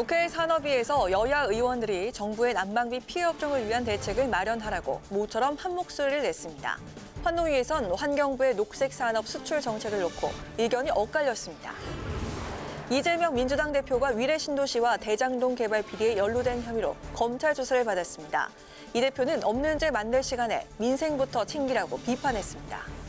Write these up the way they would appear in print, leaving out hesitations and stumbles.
국회 산업위에서 여야 의원들이 정부의 난방비 피해 업종을 위한 대책을 마련하라고 모처럼 한 목소리를 냈습니다. 환노위에선 환경부의 녹색 산업 수출 정책을 놓고 의견이 엇갈렸습니다. 이재명 민주당 대표가 위례신도시와 대장동 개발 비리에 연루된 혐의로 검찰 조사를 받았습니다. 이 대표는 없는 죄 만들 시간에 민생부터 챙기라고 비판했습니다.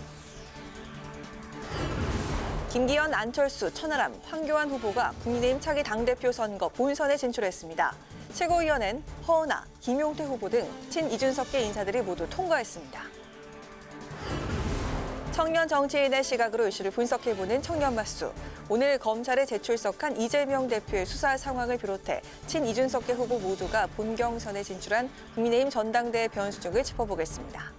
김기현, 안철수, 천하람, 황교안 후보가 국민의힘 차기 당대표 선거 본선에 진출했습니다. 최고위원회는 허은하, 김용태 후보 등 친이준석계 인사들이 모두 통과했습니다. 청년 정치인의 시각으로 이슈를 분석해보는 청년마수. 오늘 검찰에 재출석한 이재명 대표의 수사 상황을 비롯해 친이준석계 후보 모두가 본경선에 진출한 국민의힘 전당대회 변수 등을 짚어보겠습니다.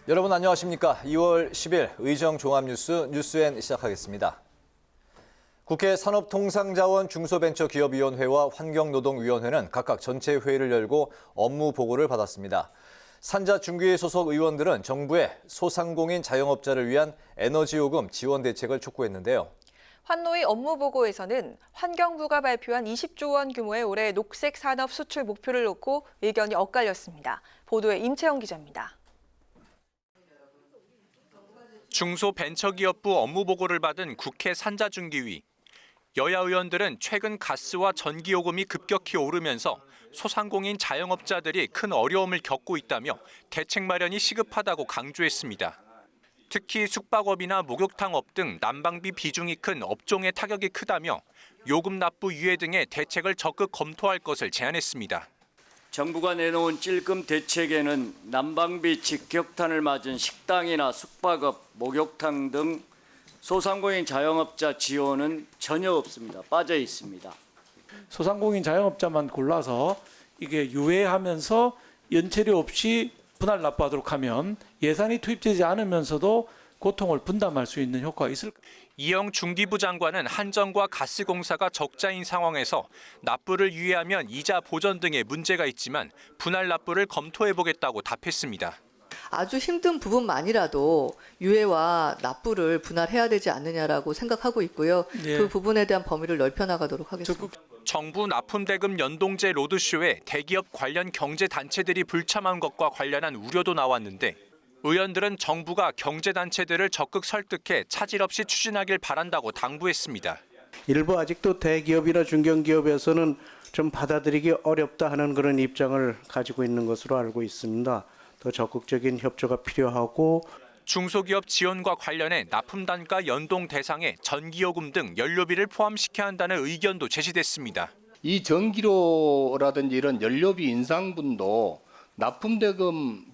여러분 안녕하십니까? 2월 10일 의정 종합뉴스 뉴스엔 시작하겠습니다. 국회 산업통상자원 중소벤처기업위원회와 환경노동위원회는 각각 전체 회의를 열고 업무 보고를 받았습니다. 산자중기회 소속 의원들은 정부에 소상공인 자영업자를 위한 에너지요금 지원 대책을 촉구했는데요. 환노위 업무보고에서는 환경부가 발표한 20조 원 규모의 올해 녹색 산업 수출 목표를 놓고 의견이 엇갈렸습니다. 보도에 임채영 기자입니다. 중소벤처기업부 업무보고를 받은 국회 산자중기위. 여야 의원들은 최근 가스와 전기요금이 급격히 오르면서 소상공인 자영업자들이 큰 어려움을 겪고 있다며 대책 마련이 시급하다고 강조했습니다. 특히 숙박업이나 목욕탕업 등 난방비 비중이 큰 업종의 타격이 크다며 요금 납부 유예 등의 대책을 적극 검토할 것을 제안했습니다. 정부가 내놓은 찔끔 대책에는 난방비 직격탄을 맞은 식당이나 숙박업, 목욕탕 등 소상공인 자영업자 지원은 전혀 없습니다. 빠져 있습니다. 소상공인 자영업자만 골라서 이게 유예하면서 연체료 없이 분할 납부하도록 하면 예산이 투입되지 않으면서도 고통을 분담할 수 있는 효과가 있을까? 이영 중기부 장관은 한전과 가스공사가 적자인 상황에서 납부를 유예하면 이자 보전 등의 문제가 있지만 분할 납부를 검토해보겠다고 답했습니다. 아주 힘든 부분만이라도 유예와 납부를 분할해야 되지 않느냐라고 생각하고 있고요. 네. 그 부분에 대한 범위를 넓혀나가도록 하겠습니다. 정부 납품대금 연동제 로드쇼에 대기업 관련 경제단체들이 불참한 것과 관련한 우려도 나왔는데 의원들은 정부가 경제단체들을 적극 설득해 차질 없이 추진하길 바란다고 당부했습니다. 일부 아직도 대기업이나 중견기업에서는 좀 받아들이기 어렵다 하는 그런 입장을 가지고 있는 것으로 알고 있습니다. 더 적극적인 협조가 필요하고 중소기업 지원과 관련해 납품단가 연동 대상에 전기요금 등 연료비를 포함시켜야 한다는 의견도 제시됐습니다. 이 전기료라든지 이런 연료비 인상분도 납품대금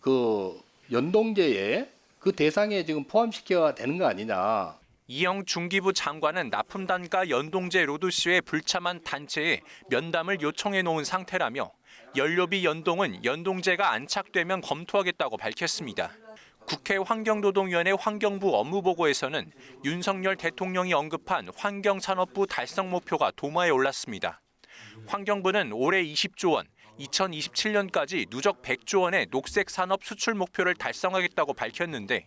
연동제에 그 대상에 지금 포함시켜야 되는 거 아니냐. 이영 중기부 장관은 납품단가 연동제 로드쇼에 불참한 단체에 면담을 요청해 놓은 상태라며 연료비 연동은 연동제가 안착되면 검토하겠다고 밝혔습니다. 국회 환경노동위원회 환경부 업무보고에서는 윤석열 대통령이 언급한 환경산업부 달성 목표가 도마에 올랐습니다. 환경부는 올해 20조 원, 2027년까지 누적 100조 원의 녹색 산업 수출 목표를 달성하겠다고 밝혔는데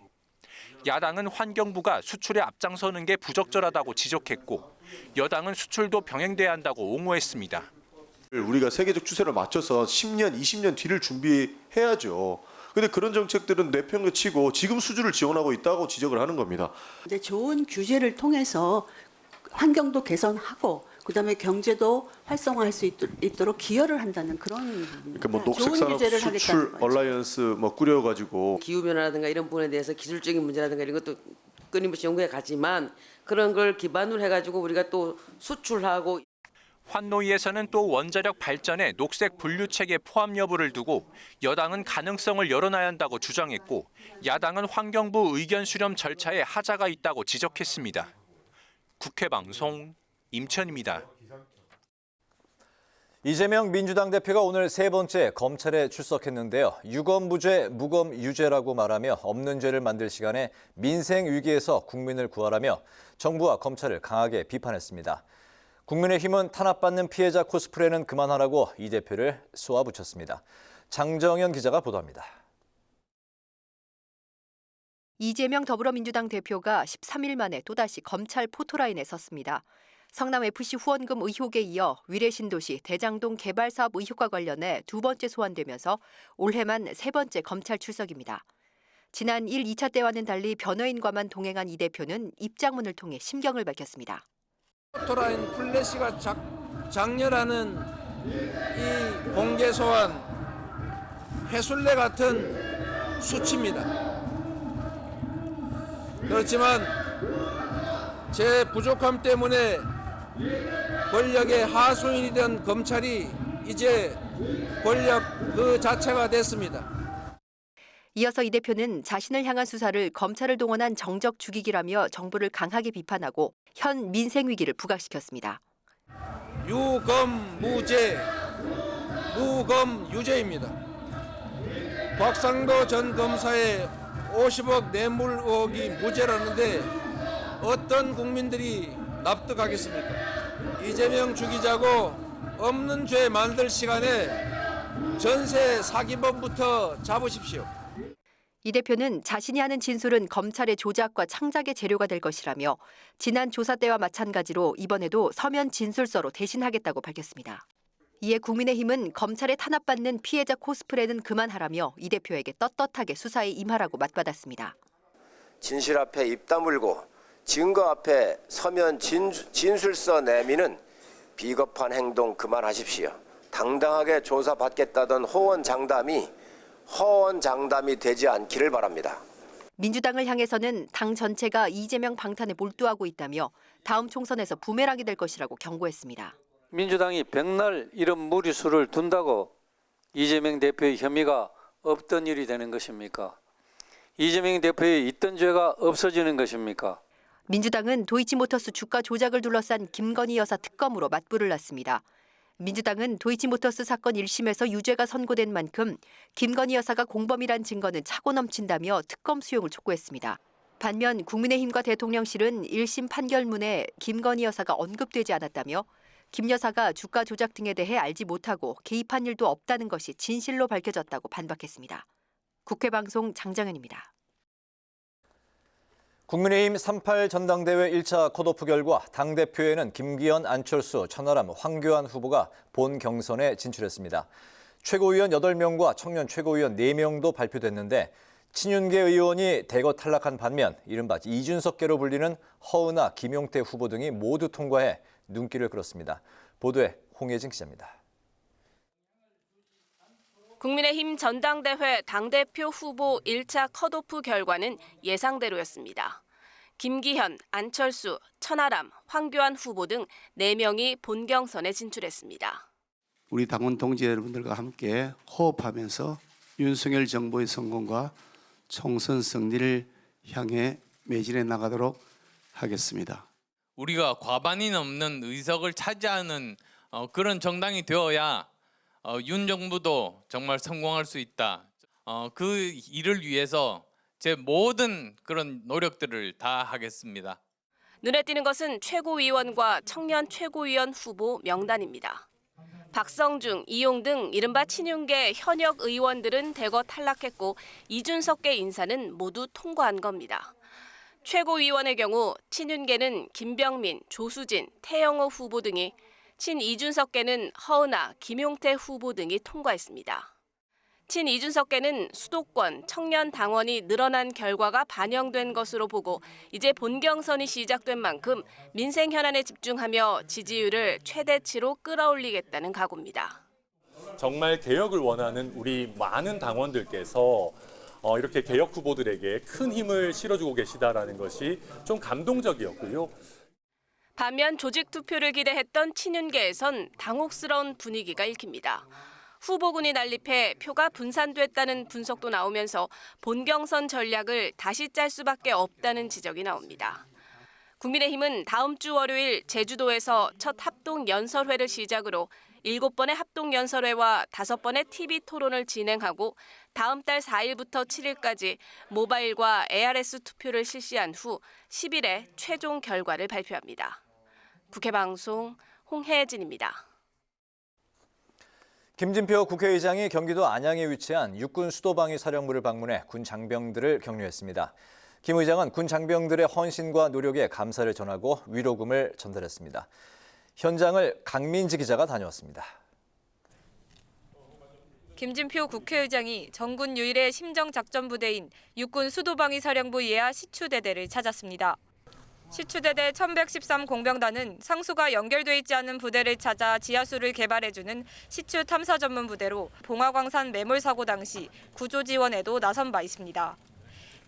야당은 환경부가 수출에 앞장서는 게 부적절하다고 지적했고 여당은 수출도 병행돼야 한다고 옹호했습니다. 우리가 세계적 추세를 맞춰서 10년, 20년 뒤를 준비해야죠. 근데 그런 정책들은 내팽개치고 지금 수주를 지원하고 있다고 지적을 하는 겁니다. 근데 좋은 규제를 통해서 환경도 개선하고 그다음에 경제도 활성화할 수 있도록 기여를 한다는 그런 그러니까 뭐 녹색산업 수출 얼라이언스 꾸려가지고 기후 변화라든가 이런 부분에 대해서 기술적인 문제라든가 이런 것도 끊임없이 연구해 가지만 그런 걸 기반으로 해가지고 우리가 또 수출하고. 환노위에서는 또 원자력 발전의 녹색 분류 체계 포함 여부를 두고 여당은 가능성을 열어놔야 한다고 주장했고 야당은 환경부 의견 수렴 절차에 하자가 있다고 지적했습니다. 국회 방송 임천입니다. 이재명 민주당 대표가 오늘 세 번째 검찰에 출석했는데요. 유검무죄, 무검유죄라고 말하며 없는 죄를 만들 시간에 민생 위기에서 국민을 구하라며 정부와 검찰을 강하게 비판했습니다. 국민의힘은 탄압받는 피해자 코스프레는 그만하라고 이 대표를 쏘아붙였습니다. 장정현 기자가 보도합니다. 이재명 더불어민주당 대표가 13일 만에 또다시 검찰 포토라인에 섰습니다. 성남FC 후원금 의혹에 이어 위례신도시 대장동 개발 사업 의혹과 관련해 두 번째 소환되면서 올해만 세 번째 검찰 출석입니다. 지난 1, 2차 때와는 달리 변호인과만 동행한 이 대표는 입장문을 통해 심경을 밝혔습니다. 포토라인 플래시가 장렬하는 이 공개 소환 해술래 같은 수치입니다. 그렇지만 제 부족함 때문에 권력의 하수인이 된 검찰이 이제 권력 그 자체가 됐습니다. 이어서 이 대표는 자신을 향한 수사를 검찰을 동원한 정적 죽이기라며 정부를 강하게 비판하고 현 민생 위기를 부각시켰습니다. 유검무죄, 무검유죄입니다. 곽상도 전 검사의 50억 뇌물 의혹이 무죄라는데 어떤 국민들이 납득하겠습니까? 이재명 죽이자고 없는 죄 만들 시간에 전세 사기범부터 잡으십시오. 이 대표는 자신이 하는 진술은 검찰의 조작과 창작의 재료가 될 것이라며 지난 조사 때와 마찬가지로 이번에도 서면 진술서로 대신하겠다고 밝혔습니다. 이에 국민의힘은 검찰에 탄압받는 피해자 코스프레는 그만하라며 이 대표에게 떳떳하게 수사에 임하라고 맞받았습니다. 진실 앞에 입 다물고 증거 앞에 서면 진술서 내미는 비겁한 행동 그만하십시오. 당당하게 조사받겠다던 호언장담이 되지 않기를 바랍니다. 민주당을 향해서는 당 전체가 이재명 방탄에 몰두하고 있다며 다음 총선에서 부메랑이 될 것이라고 경고했습니다. 민주당이 백날 이런 무리수를 둔다고 이재명 대표의 혐의가 없던 일이 되는 것입니까? 이재명 대표의 있던 죄가 없어지는 것입니까? 민주당은 도이치모터스 주가 조작을 둘러싼 김건희 여사 특검으로 맞불을 놨습니다. 민주당은 도이치모터스 사건 1심에서 유죄가 선고된 만큼 김건희 여사가 공범이란 증거는 차고 넘친다며 특검 수용을 촉구했습니다. 반면 국민의힘과 대통령실은 1심 판결문에 김건희 여사가 언급되지 않았다며 김 여사가 주가 조작 등에 대해 알지 못하고 개입한 일도 없다는 것이 진실로 밝혀졌다고 반박했습니다. 국회방송 장정현입니다. 국민의힘 38 전당대회 1차 컷오프 결과 당대표에는 김기현, 안철수, 천하람, 황교안 후보가 본 경선에 진출했습니다. 최고위원 8명과 청년 최고위원 4명도 발표됐는데 친윤계 의원이 대거 탈락한 반면 이른바 이준석계로 불리는 허은하, 김용태 후보 등이 모두 통과해 눈길을 끌었습니다. 보도에 홍예진 기자입니다. 국민의힘 전당대회 당대표 후보 1차 컷오프 결과는 예상대로였습니다. 김기현, 안철수, 천하람, 황교안 후보 등 4명이 본경선에 진출했습니다. 우리 당원 동지 여러분들과 함께 호흡하면서 윤석열 정부의 성공과 총선 승리를 향해 매진해 나가도록 하겠습니다. 우리가 과반이 넘는 의석을 차지하는 그런 정당이 되어야 윤 정부도 정말 성공할 수 있다. 그 일을 위해서 제 모든 그런 노력들을 다 하겠습니다. 눈에 띄는 것은 최고위원과 청년 최고위원 후보 명단입니다. 박성중, 이용 등 이른바 친윤계 현역 의원들은 대거 탈락했고 이준석계 인사는 모두 통과한 겁니다. 최고위원의 경우 친윤계는 김병민, 조수진, 태영호 후보 등이, 친이준석계는 허은하, 김용태 후보 등이 통과했습니다. 친이준석계는 수도권, 청년 당원이 늘어난 결과가 반영된 것으로 보고 이제 본경선이 시작된 만큼 민생 현안에 집중하며 지지율을 최대치로 끌어올리겠다는 각오입니다. 정말 개혁을 원하는 우리 많은 당원들께서 이렇게 개혁 후보들에게 큰 힘을 실어주고 계시다라는 것이 좀 감동적이었고요. 반면 조직 투표를 기대했던 친윤계에선 당혹스러운 분위기가 읽힙니다. 후보군이 난립해 표가 분산됐다는 분석도 나오면서 본경선 전략을 다시 짤 수밖에 없다는 지적이 나옵니다. 국민의힘은 다음 주 월요일 제주도에서 첫 합동 연설회를 시작으로 7번의 합동 연설회와 5번의 TV 토론을 진행하고 다음 달 4일부터 7일까지 모바일과 ARS 투표를 실시한 후 10일에 최종 결과를 발표합니다. 국회방송 홍혜진입니다. 김진표 국회의장이 경기도 안양에 위치한 육군 수도방위 사령부를 방문해 군 장병들을 격려했습니다. 김 의장은 군 장병들의 헌신과 노력에 감사를 전하고 위로금을 전달했습니다. 현장을 강민지 기자가 다녀왔습니다. 김진표 국회의장이 전군 유일의 심정작전부대인 육군 수도방위사령부 예하 시추대대를 찾았습니다. 시추대대 1113 공병단은 상수가 연결돼 있지 않은 부대를 찾아 지하수를 개발해주는 시추 탐사 전문 부대로 봉화광산 매몰 사고 당시 구조 지원에도 나선 바 있습니다.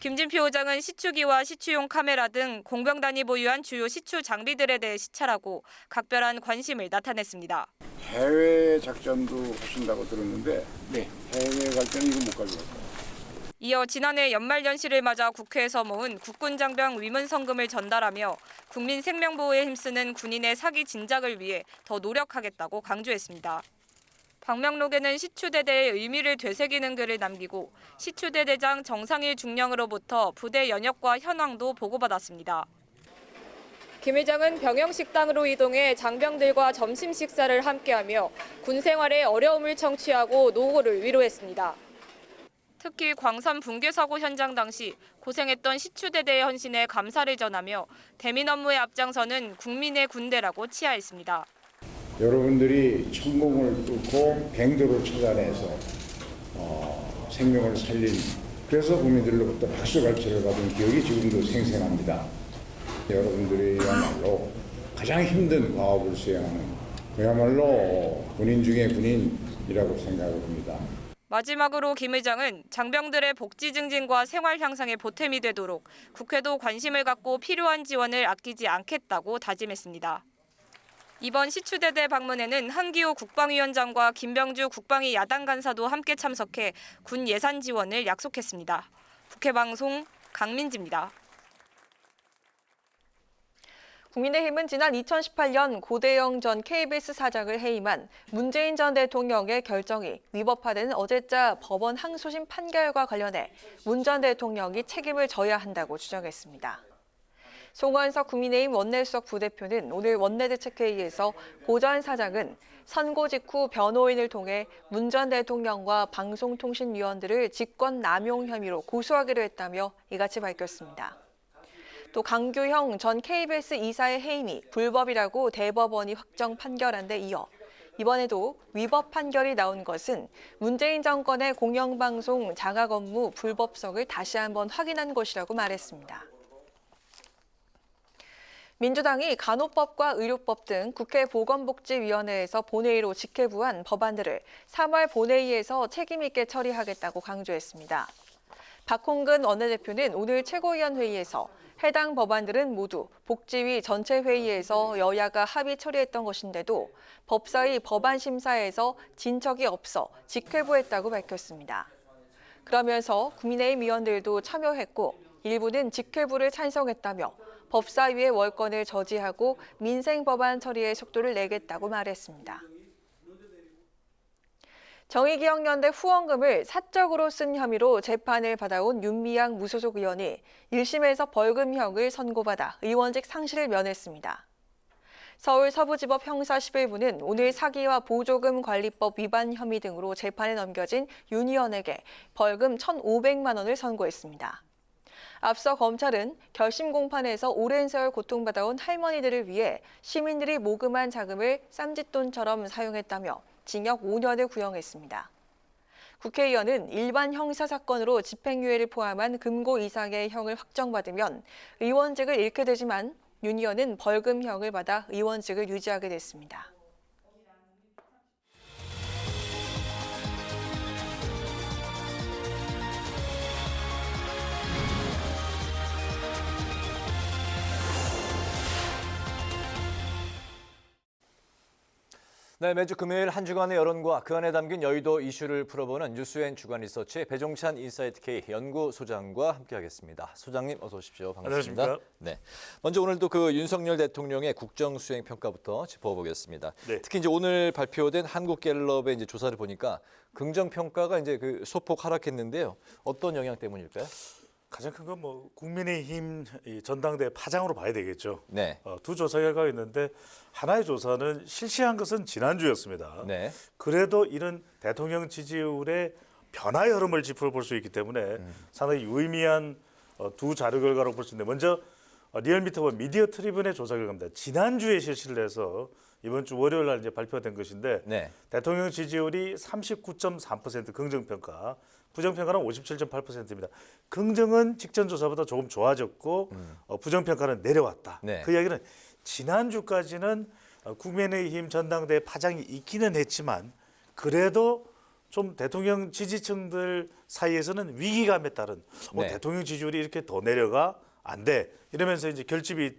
김진표 의장은 시추기와 시추용 카메라 등 공병단이 보유한 주요 시추 장비들에 대해 시찰하고 각별한 관심을 나타냈습니다. 해외 작전도 하신다고 들었는데 해외 갈 때는 이거 못 가져갔어요. 이어 지난해 연말연시를 맞아 국회에서 모은 국군장병 위문성금을 전달하며 국민 생명보호에 힘쓰는 군인의 사기 진작을 위해 더 노력하겠다고 강조했습니다. 방명록에는 시추대대의 의미를 되새기는 글을 남기고 시추대대장 정상일 중령으로부터 부대 연역과 현황도 보고받았습니다. 김 의장은 병영식당으로 이동해 장병들과 점심 식사를 함께하며 군 생활의 어려움을 청취하고 노고를 위로했습니다. 특히 광산 붕괴 사고 현장 당시 고생했던 시추대대의 헌신에 감사를 전하며 대민 업무에 앞장서는 국민의 군대라고 치하했습니다. 여러분들이 천공을 뚫고 갱도를 찾아내서 생명을 살린 그래서 국민들로부터 박수갈채를 받은 기억이 지금도 생생합니다. 여러분들이야말로 가장 힘든 과업을 수행하는 그야말로 군인 중에 군인이라고 생각합니다. 마지막으로 김 의장은 장병들의 복지 증진과 생활 향상에 보탬이 되도록 국회도 관심을 갖고 필요한 지원을 아끼지 않겠다고 다짐했습니다. 이번 시추대대 방문에는 한기호 국방위원장과 김병주 국방위 야당 간사도 함께 참석해 군 예산 지원을 약속했습니다. 국회방송 강민지입니다. 국민의힘은 지난 2018년 고대영 전 KBS 사장을 해임한 문재인 전 대통령의 결정이 위법하다는 어제자 법원 항소심 판결과 관련해 문 전 대통령이 책임을 져야 한다고 주장했습니다. 송원석 국민의힘 원내수석 부대표는 오늘 원내대책회의에서 고 전 사장은 선고 직후 변호인을 통해 문 전 대통령과 방송통신위원들을 직권 남용 혐의로 고소하기로 했다며 이같이 밝혔습니다. 또 강규형 전 KBS 이사의 해임이 불법이라고 대법원이 확정 판결한 데 이어 이번에도 위법 판결이 나온 것은 문재인 정권의 공영방송 장악 업무 불법성을 다시 한번 확인한 것이라고 말했습니다. 민주당이 간호법과 의료법 등 국회 보건복지위원회에서 본회의로 직회부한 법안들을 3월 본회의에서 책임 있게 처리하겠다고 강조했습니다. 박홍근 원내대표는 오늘 최고위원회의에서 해당 법안들은 모두 복지위 전체 회의에서 여야가 합의 처리했던 것인데도 법사위 법안 심사에서 진척이 없어 직회부했다고 밝혔습니다. 그러면서 국민의힘 의원들도 참여했고 일부는 직회부를 찬성했다며 법사위의 월권을 저지하고 민생 법안 처리에 속도를 내겠다고 말했습니다. 정의기억연대 후원금을 사적으로 쓴 혐의로 재판을 받아온 윤미향 무소속 의원이 1심에서 벌금형을 선고받아 의원직 상실을 면했습니다. 서울 서부지법 형사 11부는 오늘 사기와 보조금 관리법 위반 혐의 등으로 재판에 넘겨진 윤 의원에게 벌금 1,500만 원을 선고했습니다. 앞서 검찰은 결심 공판에서 오랜 세월 고통받아온 할머니들을 위해 시민들이 모금한 자금을 쌈짓돈처럼 사용했다며 징역 5년을 구형했습니다. 국회의원은 일반 형사사건으로 집행유예를 포함한 금고 이상의 형을 확정받으면 의원직을 잃게 되지만 윤 의원은 벌금형을 받아 의원직을 유지하게 됐습니다. 네, 매주 금요일 한 주간의 여론과 그 안에 담긴 여의도 이슈를 풀어보는 뉴스앤 주간 리서치 배종찬 인사이트 K 연구소장과 함께하겠습니다. 소장님 어서 오십시오. 반갑습니다. 안녕하십니까? 네, 먼저 오늘도 그 윤석열 대통령의 국정 수행 평가부터 짚어보겠습니다. 네. 특히 이제 오늘 발표된 한국갤럽의 이제 조사를 보니까 긍정 평가가 이제 그 소폭 하락했는데요. 어떤 영향 때문일까요? 가장 큰 건 뭐 국민의힘 전당대 파장으로 봐야 되겠죠. 네. 두 조사 결과가 있는데 하나의 조사는 실시한 것은 지난주였습니다. 네. 그래도 이런 대통령 지지율의 변화의 흐름을 짚어볼 수 있기 때문에 상당히 유의미한 두 자료 결과로 볼 수 있는데 먼저 리얼미터와 미디어 트리뷴의 조사 결과입니다. 지난주에 실시를 해서 이번 주 월요일 날 이제 발표된 것인데 네. 대통령 지지율이 39.3% 긍정평가, 부정평가는 57.8%입니다. 긍정은 직전 조사보다 조금 좋아졌고 부정평가는 내려왔다. 네. 그 이야기는 지난주까지는 국민의힘 전당대회 파장이 있기는 했지만 그래도 좀 대통령 지지층들 사이에서는 위기감에 따른 네. 대통령 지지율이 이렇게 더 내려가 안 돼. 이러면서 이제 결집이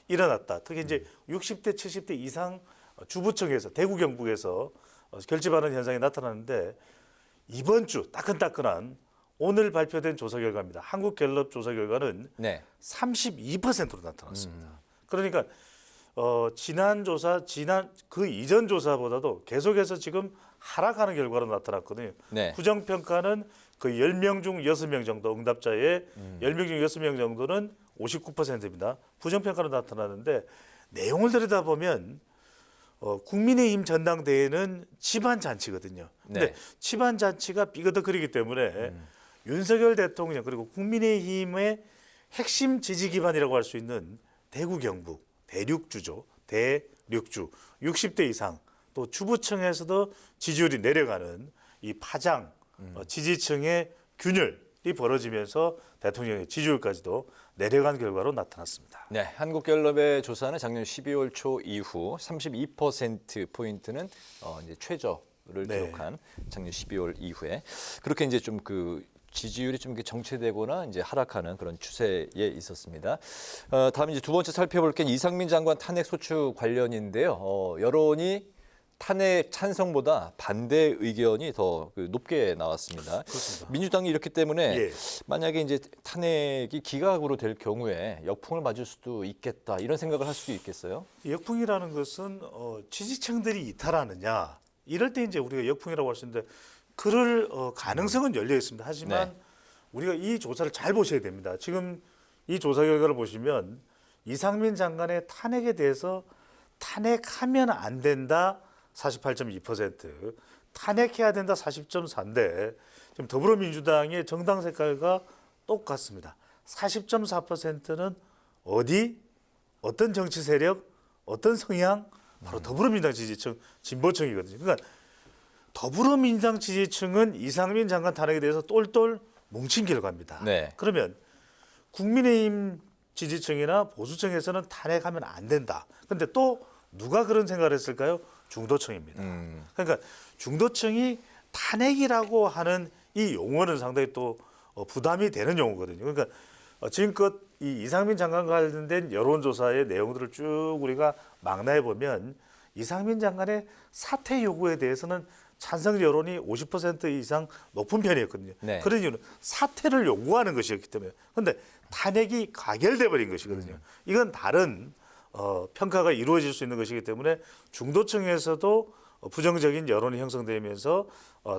일어났다. 특히 이제 60대, 70대 이상 주부층에서 대구 경북에서 결집하는 현상이 나타나는데 이번 주 따끈따끈한 오늘 발표된 조사 결과입니다. 한국갤럽 조사 결과는 네. 32%로 나타났습니다. 그러니까 지난 조사, 그 이전 조사보다도 계속해서 지금 하락하는 결과로 나타났거든요. 네. 부정평가는 그 10명 중 6명 정도 응답자의 10명 중 6명 정도는 59%입니다. 부정평가로 나타나는데 내용을 들여다보면 국민의힘 전당대회는 집안잔치거든요. 근데 네. 집안잔치가 삐그덕거리기 때문에 윤석열 대통령 그리고 국민의힘의 핵심 지지 기반이라고 할 수 있는 대구 경북 대륙주죠. 대륙주 60대 이상 또 주부층에서도 지지율이 내려가는 이 파장 지지층의 균열이 벌어지면서 대통령의 지지율까지도 내려간 결과로 나타났습니다. 네, 한국갤럽의 조사는 작년 12월 초 이후 32%포인트는 이제 최저를 네. 기록한 작년 12월 이후에 그렇게 이제 좀 그 지지율이 좀 이렇게 정체되거나 이제 하락하는 그런 추세에 있었습니다. 다음 이제 두 번째 살펴볼 게 이상민 장관 탄핵 소추 관련인데요. 여론이 탄핵 찬성보다 반대 의견이 더 높게 나왔습니다. 그렇습니다. 민주당이 이렇기 때문에 예. 만약에 이제 탄핵이 기각으로 될 경우에 역풍을 맞을 수도 있겠다 이런 생각을 할 수도 있겠어요. 역풍이라는 것은 지지층들이 이탈하느냐 이럴 때 이제 우리가 역풍이라고 할 수 있는데 그럴 가능성은 열려 있습니다. 하지만 네. 우리가 이 조사를 잘 보셔야 됩니다. 지금 이 조사 결과를 보시면 이상민 장관의 탄핵에 대해서 탄핵하면 안 된다 48.2%, 탄핵해야 된다 40.4인데 지금 더불어민주당의 정당 색깔과 똑같습니다. 40.4%는 어떤 정치 세력, 어떤 성향, 바로 더불어민주당 지지층, 진보층이거든요. 그러니까 더불어민주당 지지층은 이상민 장관 탄핵에 대해서 똘똘 뭉친 결과입니다. 네. 그러면 국민의힘 지지층이나 보수층에서는 탄핵하면 안 된다. 그런데 또 누가 그런 생각을 했을까요? 중도층입니다. 그러니까 중도층이 탄핵이라고 하는 이 용어는 상당히 또 부담이 되는 용어거든요. 그러니까 지금껏 이 이상민 장관과 관련된 여론조사의 내용들을 쭉 우리가 망라해 보면 이상민 장관의 사퇴 요구에 대해서는 찬성 여론이 50% 이상 높은 편이었거든요. 네. 그런 이유는 사퇴를 요구하는 것이었기 때문에. 그런데 탄핵이 가결돼 버린 것이거든요. 이건 다른 평가가 이루어질 수 있는 것이기 때문에 중도층에서도 부정적인 여론이 형성되면서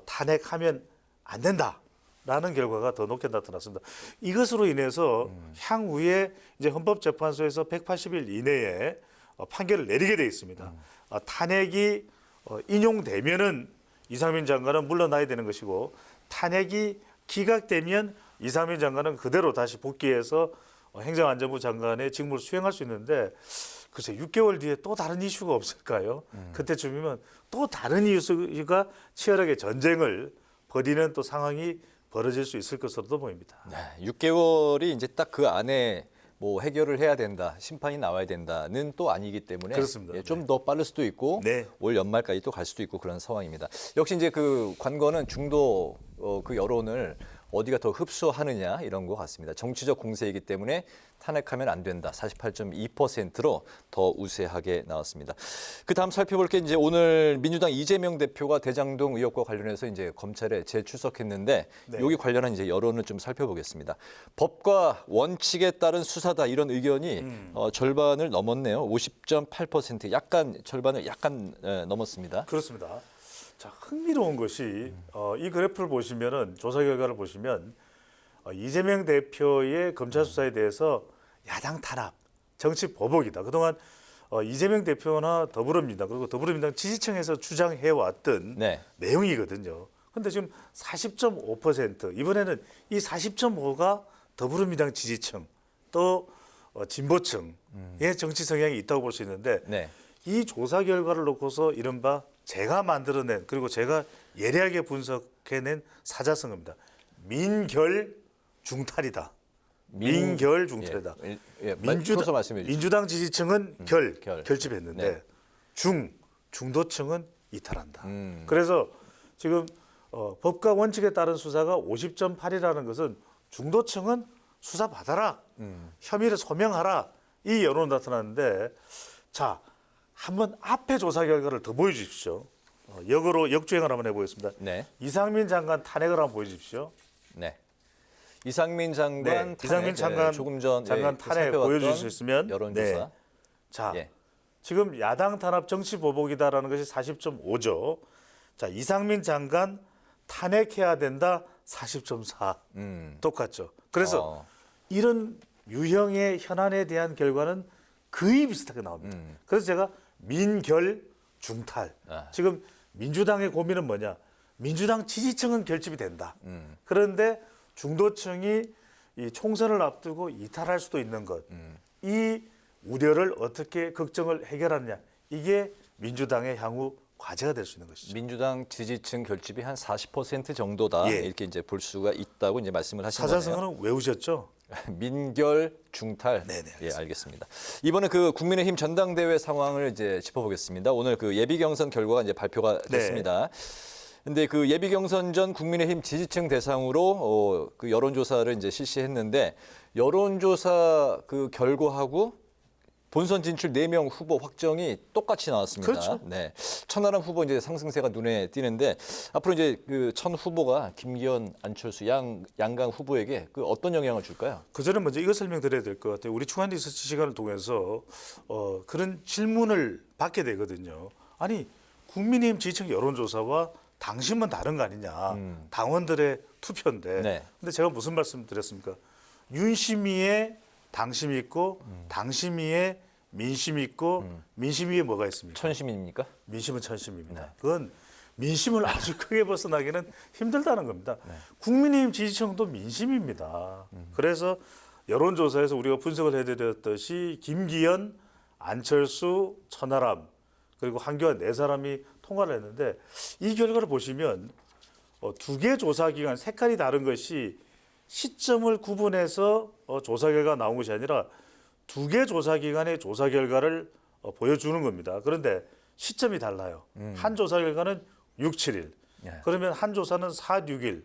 탄핵하면 안 된다라는 결과가 더 높게 나타났습니다. 이것으로 인해서 향후에 이제 헌법재판소에서 180일 이내에 판결을 내리게 돼 있습니다. 탄핵이 인용되면은 이상민 장관은 물러나야 되는 것이고 탄핵이 기각되면 이상민 장관은 그대로 다시 복귀해서 행정안전부 장관의 직무를 수행할 수 있는데 글쎄 6개월 뒤에 또 다른 이슈가 없을까요? 그때쯤이면 또 다른 이슈가 치열하게 전쟁을 벌이는 또 상황이 벌어질 수 있을 것으로도 보입니다. 네, 6개월이 이제 딱 그 안에 뭐 해결을 해야 된다, 심판이 나와야 된다는 또 아니기 때문에 그렇습니다. 좀 더 빠를 수도 있고 네. 올 연말까지 또 갈 수도 있고 그런 상황입니다. 역시 이제 그 관건은 중도 그 여론을 어디가 더 흡수하느냐 이런 것 같습니다. 정치적 공세이기 때문에 탄핵하면 안 된다. 48.2%로 더 우세하게 나왔습니다. 그 다음 살펴볼 게 이제 오늘 민주당 이재명 대표가 대장동 의혹과 관련해서 이제 검찰에 재출석했는데 네. 여기 관련한 이제 여론을 좀 살펴보겠습니다. 법과 원칙에 따른 수사다 이런 의견이 절반을 넘었네요. 50.8% 약간 절반을 약간 넘었습니다. 그렇습니다. 자, 흥미로운 것이 이 그래프를 보시면은 조사 결과를 보시면 이재명 대표의 검찰 수사에 대해서 야당 탄압, 정치 보복이다. 그동안 이재명 대표나 더불어민주당 그리고 더불어민주당 지지층에서 주장해 왔던 네. 내용이거든요. 그런데 지금 40.5% 이번에는 이 40.5가 더불어민주당 지지층 또 진보층의 정치 성향이 있다고 볼 수 있는데 네. 이 조사 결과를 놓고서 이른바 제가 만들어낸 그리고 제가 예리하게 분석해낸 사자성어입니다. 민결 중탈이다. 민결 중탈이다. 풀어서 말씀해 주시죠. 민주당 지지층은 결집했는데 네. 중도층은 이탈한다. 그래서 지금 법과 원칙에 따른 수사가 50.8이라는 것은 중도층은 수사 받아라, 혐의를 소명하라 이 여론 나타났는데 자 한번 앞에 조사 결과를 더 보여주십시오. 역으로 역주행을 한번 해보겠습니다. 네. 이상민 장관 탄핵을 한번 보여주십시오. 네. 이상민 장관 네. 탄핵, 이상민 장관 조금 전 장관 탄핵 보여줄 수 있으면 여론조사. 네. 자 예. 지금 야당 탄압 정치 보복이다라는 것이 40.5죠. 자 이상민 장관 탄핵해야 된다 40.4 똑같죠. 그래서 이런 유형의 현안에 대한 결과는 거의 비슷하게 나옵니다. 그래서 제가 민결 중탈. 지금 민주당의 고민은 뭐냐? 민주당 지지층은 결집이 된다. 그런데 중도층이 이 총선을 앞두고 이탈할 수도 있는 것. 이 우려를 어떻게 걱정을 해결하느냐. 이게 민주당의 향후 과제가 될 수 있는 것이죠. 민주당 지지층 결집이 한 40% 정도다. 예. 이렇게 이제 볼 수가 있다고 이제 말씀을 하신 거네요. 사자성어는 외우셨죠? 민결 중탈. 네네. 예, 알겠습니다. 이번에 그 국민의힘 전당대회 상황을 이제 짚어보겠습니다. 오늘 그 예비 경선 결과가 이제 발표가 됐습니다. 근데 그 예비 경선 전 국민의힘 지지층 대상으로 그 여론조사를 이제 실시했는데 여론조사 그 결과하고 본선 진출 4명 후보 확정이 똑같이 나왔습니다. 그렇죠. 네. 천하람 후보 이제 상승세가 눈에 띄는데 앞으로 이제 그 천 후보가 김기현, 안철수, 양강 후보에게 그 어떤 영향을 줄까요? 그 전에 먼저 이거 설명드려야 될 것 같아요. 우리 충한 리서치 시간을 통해서 그런 질문을 받게 되거든요. 아니 국민의힘 지지층 여론조사와 당심은 다른 거 아니냐. 당원들의 투표인데. 네. 근데 제가 무슨 말씀 드렸습니까? 윤심위에 당심이 있고 당심위에 민심이 있고 민심위에 뭐가 있습니까? 천심입니까? 민심은 천심입니다. 네. 그건 민심을 아주 크게 벗어나기는 힘들다는 겁니다. 국민의힘 지지층도 민심입니다. 그래서 여론조사에서 우리가 분석을 해드렸듯이 김기현, 안철수, 천하람 그리고 한교안 네 사람이 통과를 했는데 이 결과를 보시면 두 개 조사 기간 색깔이 다른 것이 시점을 구분해서 조사 결과가 나온 것이 아니라 두 개 조사 기관의 조사 결과를 보여주는 겁니다. 그런데 시점이 달라요. 한 조사 결과는 6, 7일. 그러면 한 조사는 4, 6일.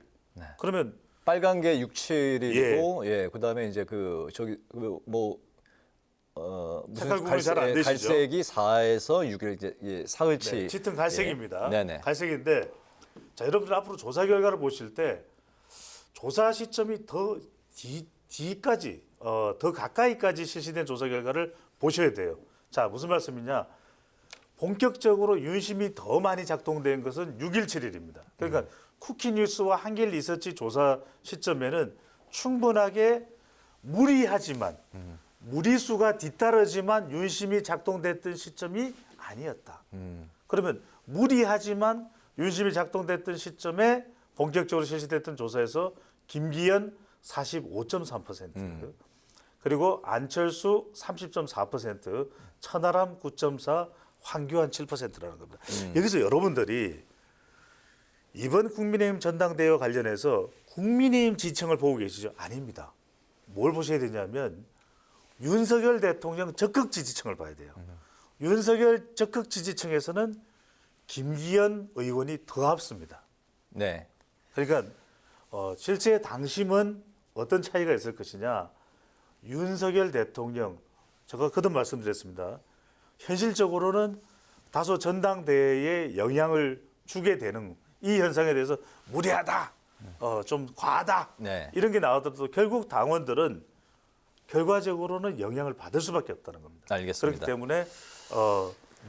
그러면 빨간 게 6, 7일이고 예, 그다음에 이제 그 저기 뭐 색깔 구분이 잘 안 되시죠? 갈색이 4에서 6일 이제 사흘치. 네, 짙은 갈색입니다. 네네. 갈색인데 자 여러분들 앞으로 조사 결과를 보실 때 조사 시점이 더 뒤까지 더 가까이까지 실시된 조사 결과를 보셔야 돼요. 자 무슨 말씀이냐? 본격적으로 윤심이 더 많이 작동된 것은 6일 7일입니다. 그러니까 쿠키뉴스와 한길 리서치 조사 시점에는 충분하게 무리하지만 무리수가 뒤따르지만 윤심이 작동됐던 시점이 아니었다. 그러면 무리하지만 윤심이 작동됐던 시점에 본격적으로 실시됐던 조사에서 김기현 45.3%, 그리고 안철수 30.4%, 천하람 9.4%, 황교안 7%라는 겁니다. 여기서 여러분들이 이번 국민의힘 전당대회와 관련해서 국민의힘 지지층을 보고 계시죠? 아닙니다. 뭘 보셔야 되냐면 윤석열 대통령 적극 지지층을 봐야 돼요. 윤석열 적극 지지층에서는 김기현 의원이 더 앞섭니다. 네. 그러니까 실제 당심은 어떤 차이가 있을 것이냐. 윤석열 대통령, 제가 거듭 말씀드렸습니다. 현실적으로는 다소 전당대회에 영향을 주게 되는 이 현상에 대해서 무리하다, 좀 과하다 네. 이런 게 나오더라도 결국 당원들은 결과적으로는 영향을 받을 수밖에 없다는 겁니다. 알겠습니다. 그렇기 때문에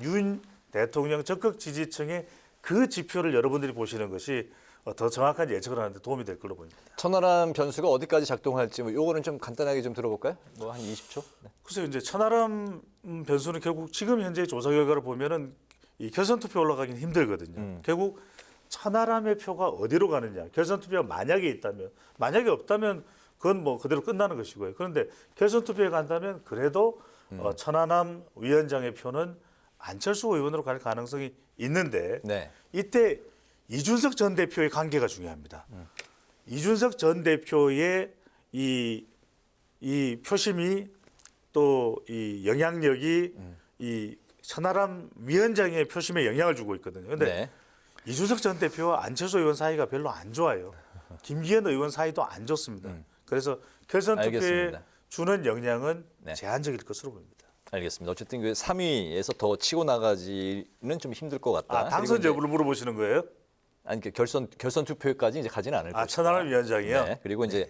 윤 대통령 적극 지지층의 그 지표를 여러분들이 보시는 것이 더 정확한 예측을 하는 데 도움이 될 걸로 보입니다. 천하람 변수가 어디까지 작동할지 뭐 요거는 좀 간단하게 좀 들어볼까요? 뭐 한 20초? 네. 글쎄요, 이제 천하람 변수는 결국 지금 현재 조사 결과를 보면은 이 결선 투표 올라가기는 힘들거든요. 결국 천하람의 표가 어디로 가느냐. 결선 투표가 만약에 있다면, 만약에 없다면 그건 뭐 그대로 끝나는 것이고요. 그런데 결선 투표에 간다면 그래도 천하람 위원장의 표는 안철수 의원으로 갈 가능성이 있는데 네. 이때 이준석 전 대표의 관계가 중요합니다. 이준석 전 대표의 이 표심이 또 이 영향력이 이 천하람 위원장의 표심에 영향을 주고 있거든요. 그런데 네. 이준석 전 대표와 안철수 의원 사이가 별로 안 좋아요. 김기현 의원 사이도 안 좋습니다. 그래서 결선 투표에 알겠습니다. 주는 영향은 네. 제한적일 것으로 보입니다. 알겠습니다. 어쨌든 그 3위에서 더 치고 나가지는 좀 힘들 것 같다. 아, 당선 여부를 물어보시는 거예요? 아니 그 결선 투표까지 이제 가지는 않을 것이다. 천하람 위원장이요? 네. 그리고 이제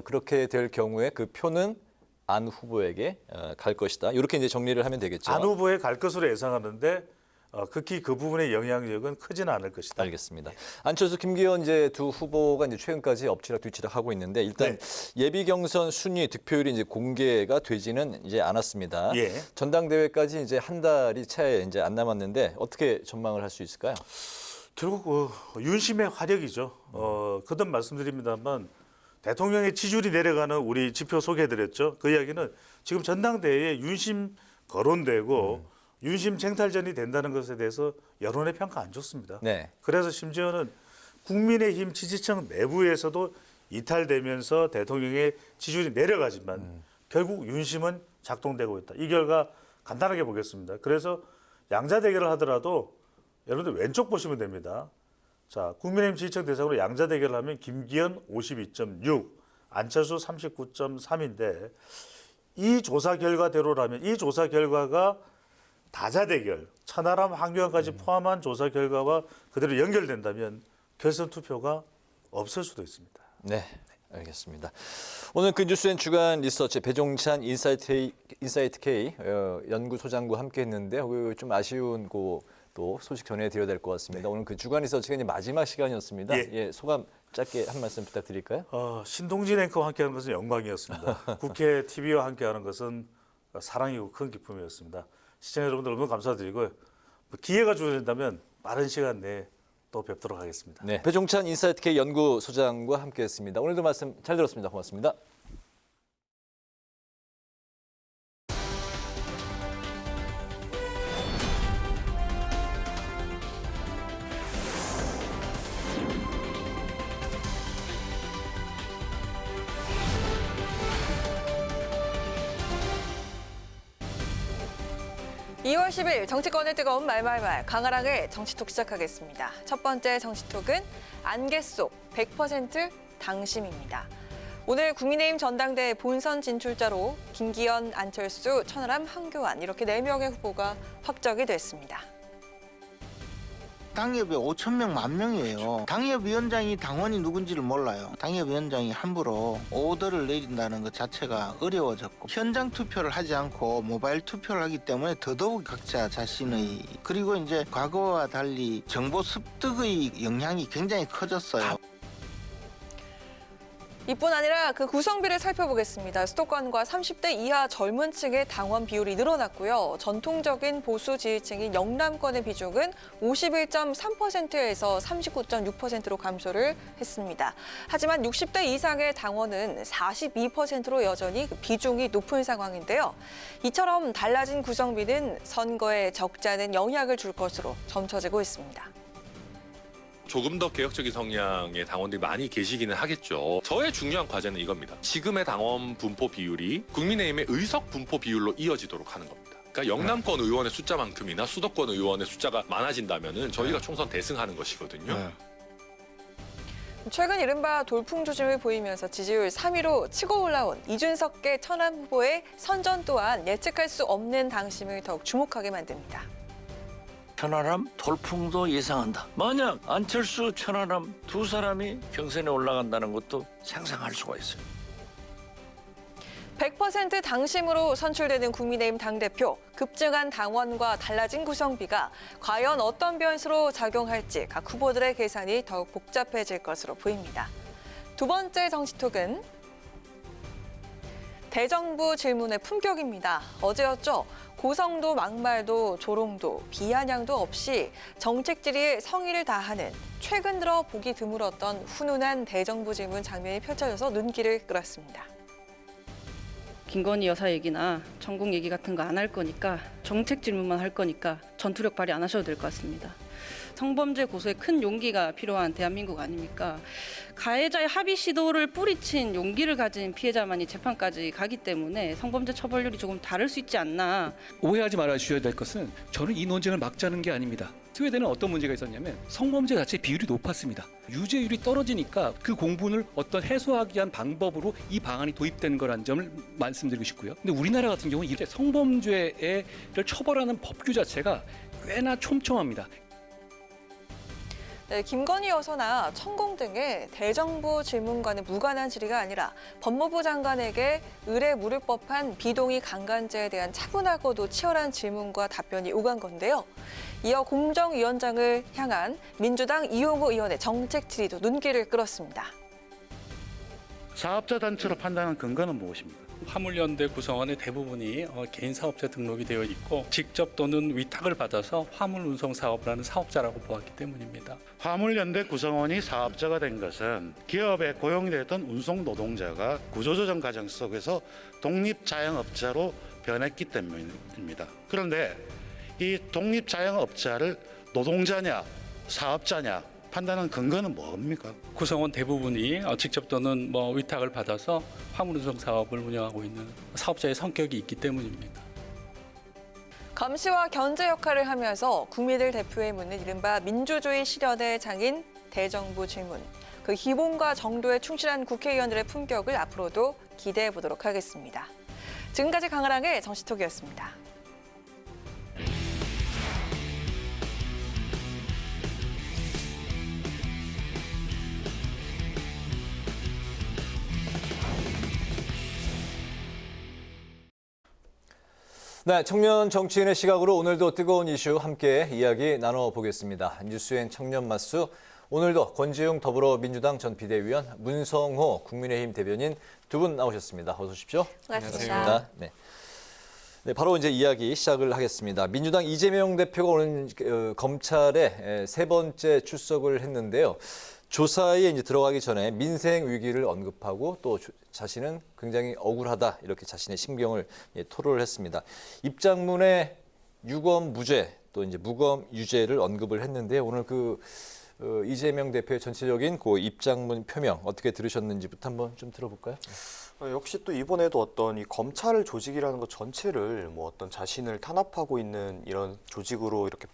그렇게 될 경우에 그 표는 안 후보에게 갈 것이다. 이렇게 이제 정리를 하면 되겠죠. 안 후보에 갈 것으로 예상하는데 극히 그 부분의 영향력은 크지는 않을 것이다. 알겠습니다. 안철수, 김기현 이제 두 후보가 이제 최근까지 엎치락 뒤치락 하고 있는데 일단 예비 경선 순위 득표율이 이제 공개가 되지는 이제 않았습니다. 예. 전당대회까지 이제 한 달이 채 이제 안 남았는데 어떻게 전망을 할 수 있을까요? 결국 윤심의 화력이죠. 거듭 말씀드립니다만 대통령의 지지율이 내려가는 우리 지표 소개해드렸죠. 그 이야기는 지금 전당대회에 윤심 거론되고 윤심 쟁탈전이 된다는 것에 대해서 여론의 평가 안 좋습니다. 네. 그래서 심지어는 국민의힘 지지층 내부에서도 이탈되면서 대통령의 지지율이 내려가지만 결국 윤심은 작동되고 있다. 이 결과 간단하게 보겠습니다. 그래서 양자 대결을 하더라도 여러분들 왼쪽 보시면 됩니다. 자, 국민의힘 지지층 대상으로 양자 대결을 하면 김기현 52.6, 안철수 39.3인데 이 조사 결과대로라면 이 조사 결과가 다자 대결, 천하람, 황교안까지 포함한 조사 결과와 그대로 연결된다면 결선 투표가 없을 수도 있습니다. 네, 알겠습니다. 오늘 그 뉴스엔 주간 리서치 배종찬 인사이트 K 연구소장과 함께했는데 좀 아쉬운 또 소식 전해드려야 될 것 같습니다. 오늘 그 주간 리서치가 이제 마지막 시간이었습니다. 예, 소감 짧게 한 말씀 부탁드릴까요? 신동진 앵커와 함께하는 것은 영광이었습니다. 국회 TV와 함께하는 것은 사랑이고 큰 기쁨이었습니다. 시청자 여러분들 너무 감사드리고요. 기회가 주어진다면 빠른 시간 내에 또 뵙도록 하겠습니다. 네, 배종찬 인사이트 K 연구소장과 함께했습니다. 오늘도 말씀 잘 들었습니다. 고맙습니다. (2월 10일) 정치권의 뜨거운 말말말 강아랑의 정치톡 시작하겠습니다. 첫 번째 정치톡은 안개 속 100% 당심입니다. 오늘 국민의힘 전당대회 본선 진출자로 김기현, 안철수, 천하람, 황교안 이렇게 4명의 후보가 확정이 됐습니다. 당협이 5,000명, 10,000명이에요. 당협위원장이 당원이 누군지를 몰라요. 당협위원장이 함부로 오더를 내린다는 것 자체가 어려워졌고 현장 투표를 하지 않고 모바일 투표를 하기 때문에 더더욱 각자 자신의 그리고 이제 과거와 달리 정보 습득의 영향이 굉장히 커졌어요. 이뿐 아니라 그 구성비를 살펴보겠습니다. 수도권과 30대 이하 젊은 층의 당원 비율이 늘어났고요. 전통적인 보수 지지층인 영남권의 비중은 51.3%에서 39.6%로 감소를 했습니다. 하지만 60대 이상의 당원은 42%로 여전히 비중이 높은 상황인데요. 이처럼 달라진 구성비는 선거에 적지 않은 영향을 줄 것으로 점쳐지고 있습니다. 조금 더 개혁적인 성향의 당원들이 많이 계시기는 하겠죠. 저의 중요한 과제는 이겁니다. 지금의 당원 분포 비율이 국민의힘의 의석 분포 비율로 이어지도록 하는 겁니다. 그러니까 영남권 의원의 숫자만큼이나 수도권 의원의 숫자가 많아진다면은 저희가 총선 대승하는 것이거든요. 최근 이른바 돌풍 조짐을 보이면서 지지율 3위로 치고 올라온 이준석계 천안 후보의 선전 또한 예측할 수 없는 당심을 더욱 주목하게 만듭니다. 천하람 돌풍도 예상한다. 만약 안철수, 천하람 두 사람이 경선에 올라간다는 것도 상상할 수가 있어요. 100% 당심으로 선출되는 국민의힘 당대표, 급증한 당원과 달라진 구성비가 과연 어떤 변수로 작용할지 각 후보들의 계산이 더욱 복잡해질 것으로 보입니다. 두 번째 정치톡은 대정부 질문의 품격입니다. 어제였죠. 고성도 막말도 조롱도 비아냥도 없이 정책 질의에 성의를 다하는 최근 들어 보기 드물었던 훈훈한 대정부 질문 장면이 펼쳐져서 눈길을 끌었습니다. 김건희 여사 얘기나 전국 얘기 같은 거 안 할 거니까 정책 질문만 할 거니까 전투력 발휘 안 하셔도 될 것 같습니다. 성범죄 고소에 큰 용기가 필요한 대한민국 아닙니까? 가해자의 합의 시도를 뿌리친 용기를 가진 피해자만이 재판까지 가기 때문에 성범죄 처벌률이 조금 다를 수 있지 않나. 오해하지 말아주셔야 될 것은 저는 이 논쟁을 막자는 게 아닙니다. 스웨덴은 어떤 문제가 있었냐면 성범죄 자체 비율이 높았습니다. 유죄율이 떨어지니까 그 공분을 어떤 해소하기 위한 방법으로 이 방안이 도입된 거라는 점을 말씀드리고 싶고요. 근데 우리나라 같은 경우는 이렇게 성범죄를 처벌하는 법규 자체가 꽤나 촘촘합니다. 네, 김건희 여사나 천공 등의 대정부 질문과는 무관한 질의가 아니라 법무부 장관에게 의뢰 물을 법한 비동의 강간죄에 대한 차분하고도 치열한 질문과 답변이 오간 건데요. 이어 공정위원장을 향한 민주당 이용호 의원의 정책 질의도 눈길을 끌었습니다. 사업자 단체로 판단한 근거는 무엇입니까? 화물연대 구성원의 대부분이 개인 사업자 등록이 되어 있고 직접 또는 위탁을 받아서 화물 운송 사업을 하는 사업자라고 보았기 때문입니다. 화물연대 구성원이 사업자가 된 것은 기업에 고용되었던 운송 노동자가 구조조정 과정 속에서 독립자영업자로 변했기 때문입니다. 그런데 이 독립자영업자를 노동자냐 사업자냐 판단한 근거는 뭡니까? 구성원 대부분이 직접 또는 위탁을 받아서 화물 운송 사업을 운영하고 있는 사업자의 성격이 있기 때문입니다. 감시와 견제 역할을 하면서 국민을 대표해 묻는 이른바 민주주의 실현의 장인 대정부 질문. 그 기본과 정도에 충실한 국회의원들의 품격을 앞으로도 기대해 보도록 하겠습니다. 지금까지 강아랑의 정치톡이었습니다. 네, 청년 정치인의 시각으로 오늘도 뜨거운 이슈 함께 이야기 나눠보겠습니다. 뉴스엔 청년 마수, 오늘도 권지웅 더불어민주당 전 비대위원, 문성호 국민의힘 대변인 두 분 나오셨습니다. 어서 오십시오. 반갑습니다. 네, 바로 이제 이야기 시작을 하겠습니다. 민주당 이재명 대표가 오늘 검찰에 세 번째 출석을 했는데요. 조사에 이제 들어가기 전에 민생 위기를 언급하고 또 자신은 굉장히 억울하다 이렇게 자신의 심경을 토로를 했습니다. 입장문에 유검 무죄 또 이제 무검 유죄를 언급을 했는데 오늘 이재명 대표의 전체적인 그 입장문 표명 어떻게 들으셨는지부터 한번 좀 들어볼까요? 역시 또 이번에도 어떤 이 검찰 조직이라는 것 전체를 뭐 어떤 자신을 탄압하고 있는 이런 조직으로 이렇게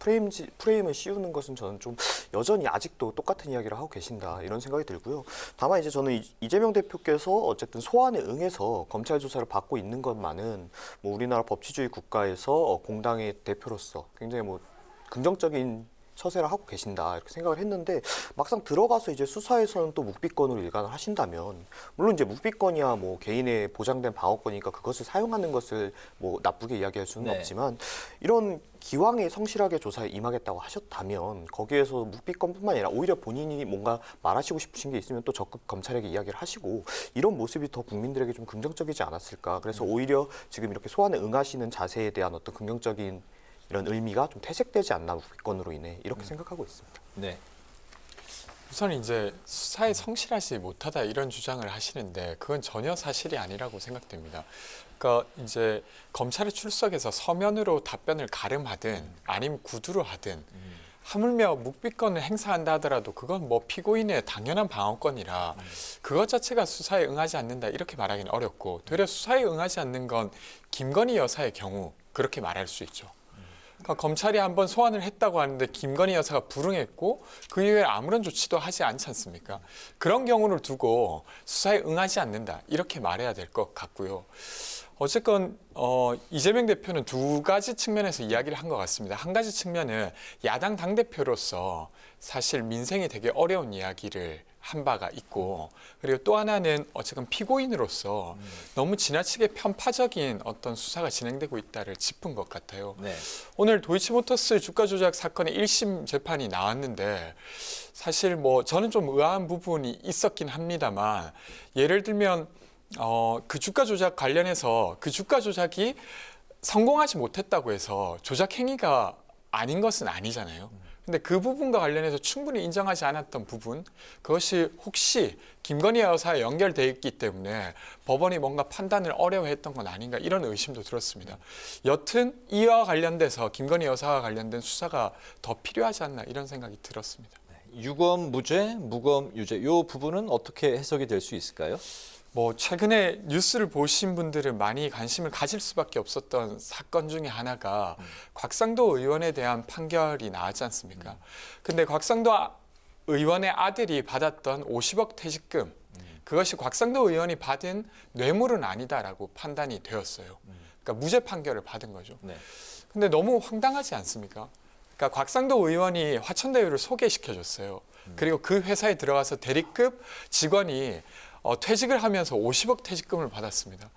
프레임을 씌우는 것은 저는 좀 여전히 아직도 똑같은 이야기를 하고 계신다 이런 생각이 들고요. 다만 이제 저는 이재명 대표께서 어쨌든 소환에 응해서 검찰 조사를 받고 있는 것만은 뭐 우리나라 법치주의 국가에서 공당의 대표로서 굉장히 뭐 긍정적인 처세를 하고 계신다 이렇게 생각을 했는데 막상 들어가서 이제 수사에서는 또 묵비권으로 일관을 하신다면 물론 이제 묵비권이야 뭐 개인의 보장된 방어권이니까 그것을 사용하는 것을 뭐 나쁘게 이야기할 수는 없지만 이런 기왕에 성실하게 조사에 임하겠다고 하셨다면 거기에서 묵비권뿐만 아니라 오히려 본인이 뭔가 말하시고 싶으신 게 있으면 또 적극 검찰에게 이야기를 하시고 이런 모습이 더 국민들에게 좀 긍정적이지 않았을까. 그래서 오히려 지금 이렇게 소환에 응하시는 자세에 대한 어떤 긍정적인 이런 의미가 좀 퇴색되지 않나 묵비권으로 인해 이렇게 생각하고 있습니다. 네. 우선 이제 수사에 성실하지 못하다 이런 주장을 하시는데 그건 전혀 사실이 아니라고 생각됩니다. 그러니까 이제 검찰에 출석해서 서면으로 답변을 가름하든 아니면 구두로 하든 하물며 묵비권을 행사한다 하더라도 그건 뭐 피고인의 당연한 방어권이라 그것 자체가 수사에 응하지 않는다 이렇게 말하기는 어렵고 되려 수사에 응하지 않는 건 김건희 여사의 경우 그렇게 말할 수 있죠. 그러니까 검찰이 한번 소환을 했다고 하는데 김건희 여사가 불응했고 그 이후에 아무런 조치도 하지 않지 않습니까? 그런 경우를 두고 수사에 응하지 않는다 이렇게 말해야 될 것 같고요. 어쨌건 이재명 대표는 두 가지 측면에서 이야기를 한 것 같습니다. 한 가지 측면은 야당 당대표로서 사실 민생이 되게 어려운 이야기를 한 바가 있고 그리고 또 하나는 어쨌든 피고인으로서 너무 지나치게 편파적인 어떤 수사가 진행되고 있다를 짚은 것 같아요. 네. 오늘 도이치모터스 주가 조작 사건의 1심 재판이 나왔는데 사실 뭐 저는 좀 의아한 부분이 있었긴 합니다만 예를 들면 그 주가 조작 관련해서 그 주가 조작이 성공하지 못했다고 해서 조작 행위가 아닌 것은 아니잖아요. 근데 그 부분과 관련해서 충분히 인정하지 않았던 부분, 그것이 혹시 김건희 여사에 연결돼 있기 때문에 법원이 뭔가 판단을 어려워했던 건 아닌가 이런 의심도 들었습니다. 여튼 이와 관련돼서 김건희 여사와 관련된 수사가 더 필요하지 않나 이런 생각이 들었습니다. 유검 무죄, 무검 유죄 이 부분은 어떻게 해석이 될 수 있을까요? 뭐 최근에 뉴스를 보신 분들은 많이 관심을 가질 수밖에 없었던 사건 중에 하나가 곽상도 의원에 대한 판결이 나왔지 않습니까? 근데 곽상도 의원의 아들이 받았던 50억 퇴직금, 그것이 곽상도 의원이 받은 뇌물은 아니다라고 판단이 되었어요. 그러니까 무죄 판결을 받은 거죠. 근데 너무 황당하지 않습니까? 그러니까 곽상도 의원이 화천대유를 소개시켜줬어요. 그리고 그 회사에 들어가서 대리급 직원이 퇴직을 하면서 50억 퇴직금을 받았습니다.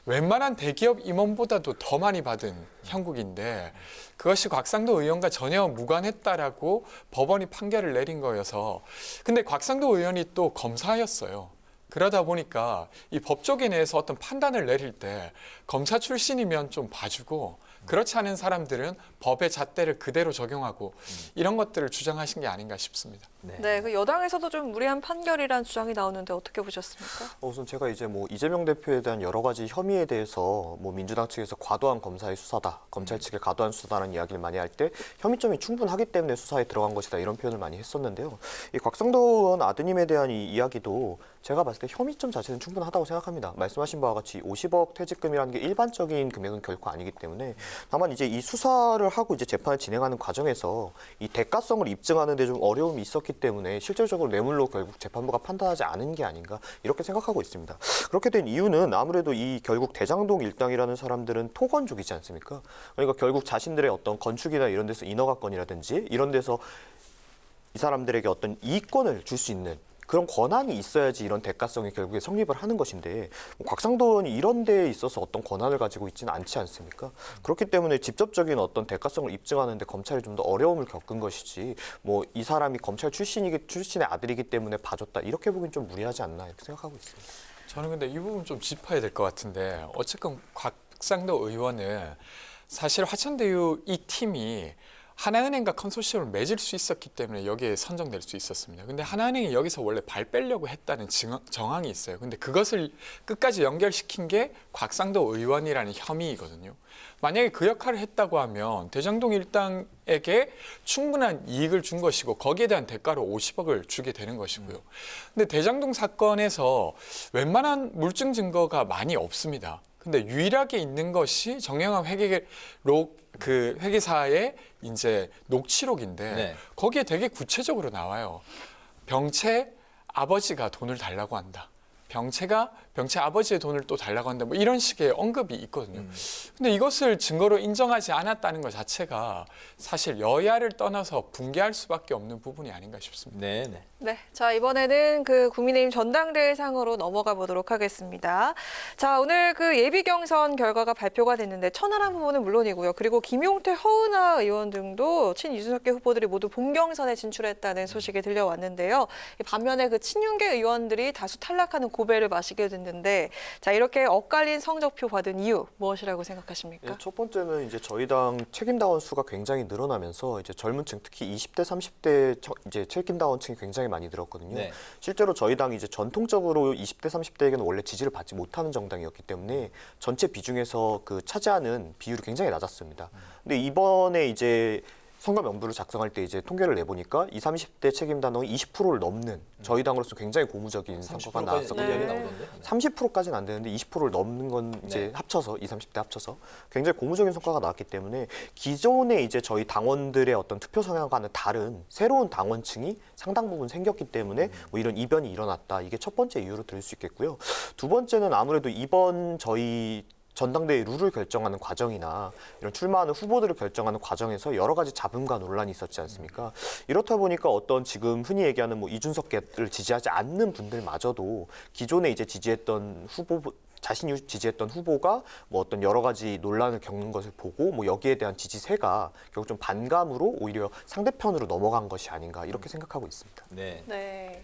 웬만한 대기업 임원보다도 더 많이 받은 형국인데 그것이 곽상도 의원과 전혀 무관했다라고 법원이 판결을 내린 거여서, 근데 곽상도 의원이 또 검사였어요. 그러다 보니까 이 법조계 내에서 어떤 판단을 내릴 때 검사 출신이면 좀 봐주고 그렇지 않은 사람들은 법의 잣대를 그대로 적용하고 이런 것들을 주장하신 게 아닌가 싶습니다. 네, 그 여당에서도 좀 무리한 판결이라는 주장이 나오는데 어떻게 보셨습니까? 우선 제가 이제 뭐 이재명 대표에 대한 여러 가지 혐의에 대해서 뭐 민주당 측에서 과도한 검사의 수사다, 검찰 측의 과도한 수사다는 이야기를 많이 할 때 혐의점이 충분하기 때문에 수사에 들어간 것이다 이런 표현을 많이 했었는데요. 이 곽상도 의원 아드님에 대한 이 이야기도 제가 봤을 때 혐의점 자체는 충분하다고 생각합니다. 말씀하신 바와 같이 50억 퇴직금이라는 게 일반적인 금액은 결코 아니기 때문에 다만 이제 이 수사를 하고 이제 재판을 진행하는 과정에서 이 대가성을 입증하는 데 좀 어려움이 있었기 때문에 실질적으로 뇌물로 결국 재판부가 판단하지 않은 게 아닌가 이렇게 생각하고 있습니다. 그렇게 된 이유는 아무래도 이 결국 대장동 일당이라는 사람들은 토건족이지 않습니까? 그러니까 결국 자신들의 어떤 건축이나 이런 데서 인허가권이라든지 이런 데서 이 사람들에게 어떤 이권을 줄 수 있는 그런 권한이 있어야지 이런 대가성이 결국에 성립을 하는 것인데 곽상도 의원이 이런 데에 있어서 어떤 권한을 가지고 있지는 않지 않습니까? 그렇기 때문에 직접적인 어떤 대가성을 입증하는데 검찰이 좀 더 어려움을 겪은 것이지 뭐 이 사람이 검찰 출신의 아들이기 때문에 봐줬다 이렇게 보기엔 좀 무리하지 않나 이렇게 생각하고 있습니다. 저는 근데 이 부분 좀 짚어야 될 것 같은데 어쨌건 곽상도 의원은 사실 화천대유 이 팀이 하나은행과 컨소시엄을 맺을 수 있었기 때문에 여기에 선정될 수 있었습니다. 근데 하나은행이 여기서 원래 발 빼려고 했다는 정황이 있어요. 근데 그것을 끝까지 연결시킨 게 곽상도 의원이라는 혐의이거든요. 만약에 그 역할을 했다고 하면 대장동 일당에게 충분한 이익을 준 것이고 거기에 대한 대가로 50억을 주게 되는 것이고요. 근데 대장동 사건에서 웬만한 물증 증거가 많이 없습니다. 근데 유일하게 있는 것이 정영학 회계사의 이제 녹취록인데 거기에 되게 구체적으로 나와요. 병채 아버지가 돈을 달라고 한다. 병채 아버지의 돈을 또 달라고 한다. 뭐 이런 식의 언급이 있거든요. 근데 이것을 증거로 인정하지 않았다는 것 자체가 사실 여야를 떠나서 붕괴할 수밖에 없는 부분이 아닌가 싶습니다. 네, 자 이번에는 그 국민의힘 전당대회 상으로 넘어가 보도록 하겠습니다. 자 오늘 그 예비 경선 결과가 발표가 됐는데 천하람 후보는 물론이고요. 그리고 김용태, 허은하 의원 등도 친이준석계 후보들이 모두 본경선에 진출했다는 소식이 들려왔는데요. 반면에 그 친윤계 의원들이 다수 탈락하는 고배를 마시게 됐는데, 자 이렇게 엇갈린 성적표 받은 이유 무엇이라고 생각하십니까? 첫 번째는 이제 저희 당 책임당원 수가 굉장히 늘어나면서 이제 젊은층 특히 20대, 30대 이제 책임당원층이 굉장히 많이 늘었거든요. 실제로 저희 당이 이제 전통적으로 20대, 30대에게는 원래 지지를 받지 못하는 정당이었기 때문에 전체 비중에서 그 차지하는 비율이 굉장히 낮았습니다. 근데 이번에 이제 선거 명부를 작성할 때 이제 통계를 내보니까 20, 30대 책임당원이 20%를 넘는 저희 당으로서 굉장히 고무적인 성과가 나왔었거든요. 30%까지는 안 되는데 20%를 넘는 건 이제 합쳐서 20, 30대 합쳐서 굉장히 고무적인 성과가 나왔기 때문에 기존에 이제 저희 당원들의 어떤 투표 성향과는 다른 새로운 당원층이 상당 부분 생겼기 때문에 뭐 이런 이변이 일어났다. 이게 첫 번째 이유로 들을 수 있겠고요. 두 번째는 아무래도 이번 저희 전당대회 룰을 결정하는 과정이나 이런 출마하는 후보들을 결정하는 과정에서 여러 가지 잡음과 논란이 있었지 않습니까? 이렇다 보니까 어떤 지금 흔히 얘기하는 뭐 이준석계를 지지하지 않는 분들마저도 기존에 이제 지지했던 자신이 지지했던 후보가 뭐 어떤 여러 가지 논란을 겪는 것을 보고 뭐 여기에 대한 지지세가 결국 좀 반감으로 오히려 상대편으로 넘어간 것이 아닌가 이렇게 생각하고 있습니다. 네.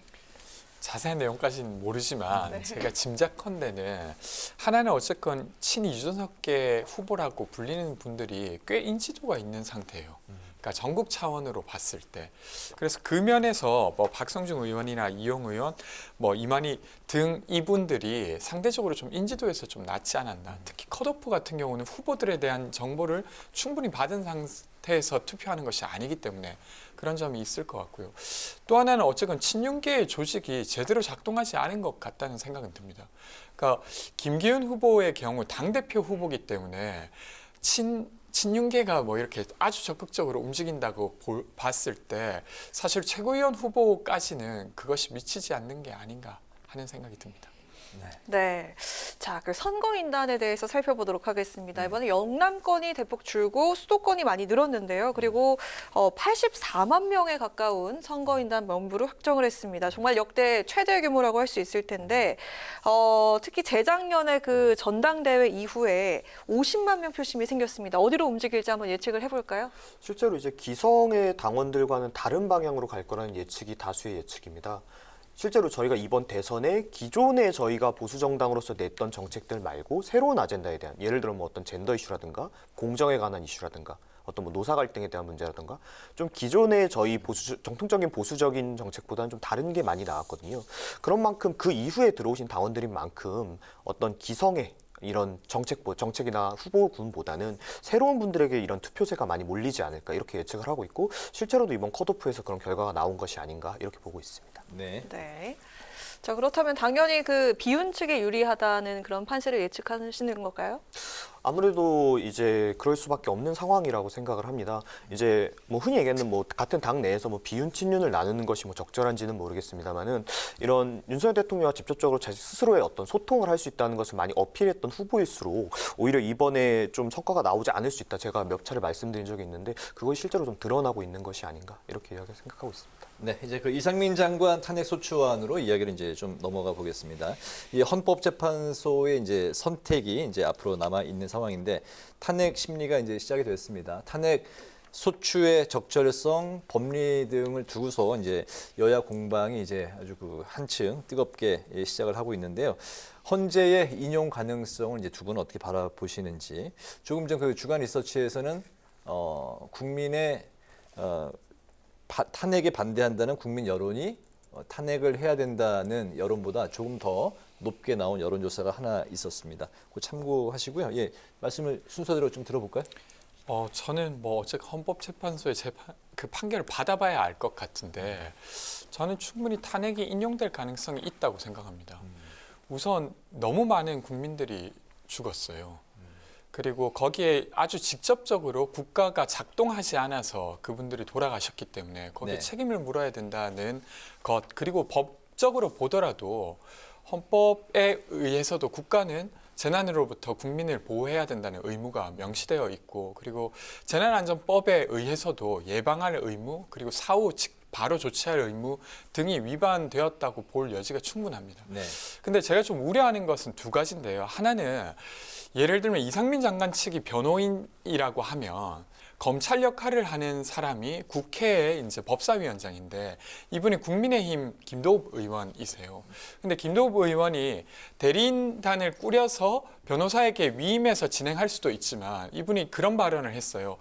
자세한 내용까지는 모르지만 네. 제가 짐작컨대는 하나는 어쨌건 친이 유준석계 후보라고 불리는 분들이 꽤 인지도가 있는 상태예요. 그러니까 전국 차원으로 봤을 때. 그래서 그 면에서 뭐 박성중 의원이나 이용 의원, 뭐 이만희 등 이분들이 상대적으로 좀 인지도에서 좀 낮지 않았나. 특히 컷오프 같은 경우는 후보들에 대한 정보를 충분히 받은 상태에서 투표하는 것이 아니기 때문에 그런 점이 있을 것 같고요. 또 하나는 어쨌든 친윤계의 조직이 제대로 작동하지 않은 것 같다는 생각은 듭니다. 그러니까 김기현 후보의 경우 당대표 후보이기 때문에 친윤계가 뭐 이렇게 아주 적극적으로 움직인다고 봤을 때 사실 최고위원 후보까지는 그것이 미치지 않는 게 아닌가 하는 생각이 듭니다. 네. 자, 그 선거인단에 대해서 살펴보도록 하겠습니다. 이번에 영남권이 대폭 줄고 수도권이 많이 늘었는데요. 그리고 84만 명에 가까운 선거인단 명부를 확정을 했습니다. 정말 역대 최대 규모라고 할 수 있을 텐데 특히 재작년에 그 전당대회 이후에 50만 명 표심이 생겼습니다. 어디로 움직일지 한번 예측을 해볼까요? 실제로 이제 기성의 당원들과는 다른 방향으로 갈 거라는 예측이 다수의 예측입니다. 실제로 저희가 이번 대선에 기존에 저희가 보수 정당으로서 냈던 정책들 말고 새로운 아젠다에 대한, 예를 들어 뭐 어떤 젠더 이슈라든가 공정에 관한 이슈라든가 어떤 뭐 노사 갈등에 대한 문제라든가 좀 기존의 저희 정통적인 보수적인 정책보다는 좀 다른 게 많이 나왔거든요. 그런 만큼 그 이후에 들어오신 당원들인 만큼 어떤 기성의 이런 정책이나 후보군보다는 새로운 분들에게 이런 투표세가 많이 몰리지 않을까 이렇게 예측을 하고 있고, 실제로도 이번 컷오프에서 그런 결과가 나온 것이 아닌가 이렇게 보고 있습니다. 네. 네. 자, 그렇다면 당연히 그 비윤 측에 유리하다는 그런 판세를 예측하시는 걸까요? 아무래도 이제 그럴 수밖에 없는 상황이라고 생각을 합니다. 이제 뭐 흔히 얘기하는 뭐 같은 당 내에서 뭐 비윤 친윤을 나누는 것이 뭐 적절한지는 모르겠습니다만은 이런 윤석열 대통령과 직접적으로 자신 스스로의 어떤 소통을 할 수 있다는 것을 많이 어필했던 후보일수록 오히려 이번에 좀 성과가 나오지 않을 수 있다. 제가 몇 차례 말씀드린 적이 있는데 그것이 실제로 좀 드러나고 있는 것이 아닌가 이렇게 생각하고 있습니다. 네, 이제 그 이상민 장관 탄핵 소추안으로 이야기를 이제 좀 넘어가 보겠습니다. 이 헌법재판소의 이제 선택이 이제 앞으로 남아 있는 상황인데 탄핵 심리가 이제 시작이 됐습니다. 탄핵 소추의 적절성, 법리 등을 두고서 이제 여야 공방이 이제 아주 그 한층 뜨겁게 시작을 하고 있는데요. 헌재의 인용 가능성을 이제 두 분은 어떻게 바라보시는지. 조금 전 그 주간 리서치에서는 국민의 탄핵에 반대한다는 국민 여론이 탄핵을 해야 된다는 여론보다 조금 더 높게 나온 여론조사가 하나 있었습니다. 그거 참고하시고요. 예, 말씀을 순서대로 좀 들어볼까요? 저는 뭐 어쨌든 헌법재판소의 그 판결을 받아봐야 알 것 같은데 저는 충분히 탄핵이 인용될 가능성이 있다고 생각합니다. 우선 너무 많은 국민들이 죽었어요. 그리고 거기에 아주 직접적으로 국가가 작동하지 않아서 그분들이 돌아가셨기 때문에 거기에 책임을 물어야 된다는 것, 그리고 법적으로 보더라도 헌법에 의해서도 국가는 재난으로부터 국민을 보호해야 된다는 의무가 명시되어 있고, 그리고 재난안전법에 의해서도 예방할 의무, 그리고 사후 바로 조치할 의무 등이 위반되었다고 볼 여지가 충분합니다. 근데 제가 좀 우려하는 것은 두 가지인데요. 하나는 예를 들면 이상민 장관 측이 변호인이라고 하면 검찰 역할을 하는 사람이 국회의 이제 법사위원장인데 이분이 국민의힘 김도읍 의원이세요. 근데 김도읍 의원이 대리인단을 꾸려서 변호사에게 위임해서 진행할 수도 있지만 이분이 그런 발언을 했어요.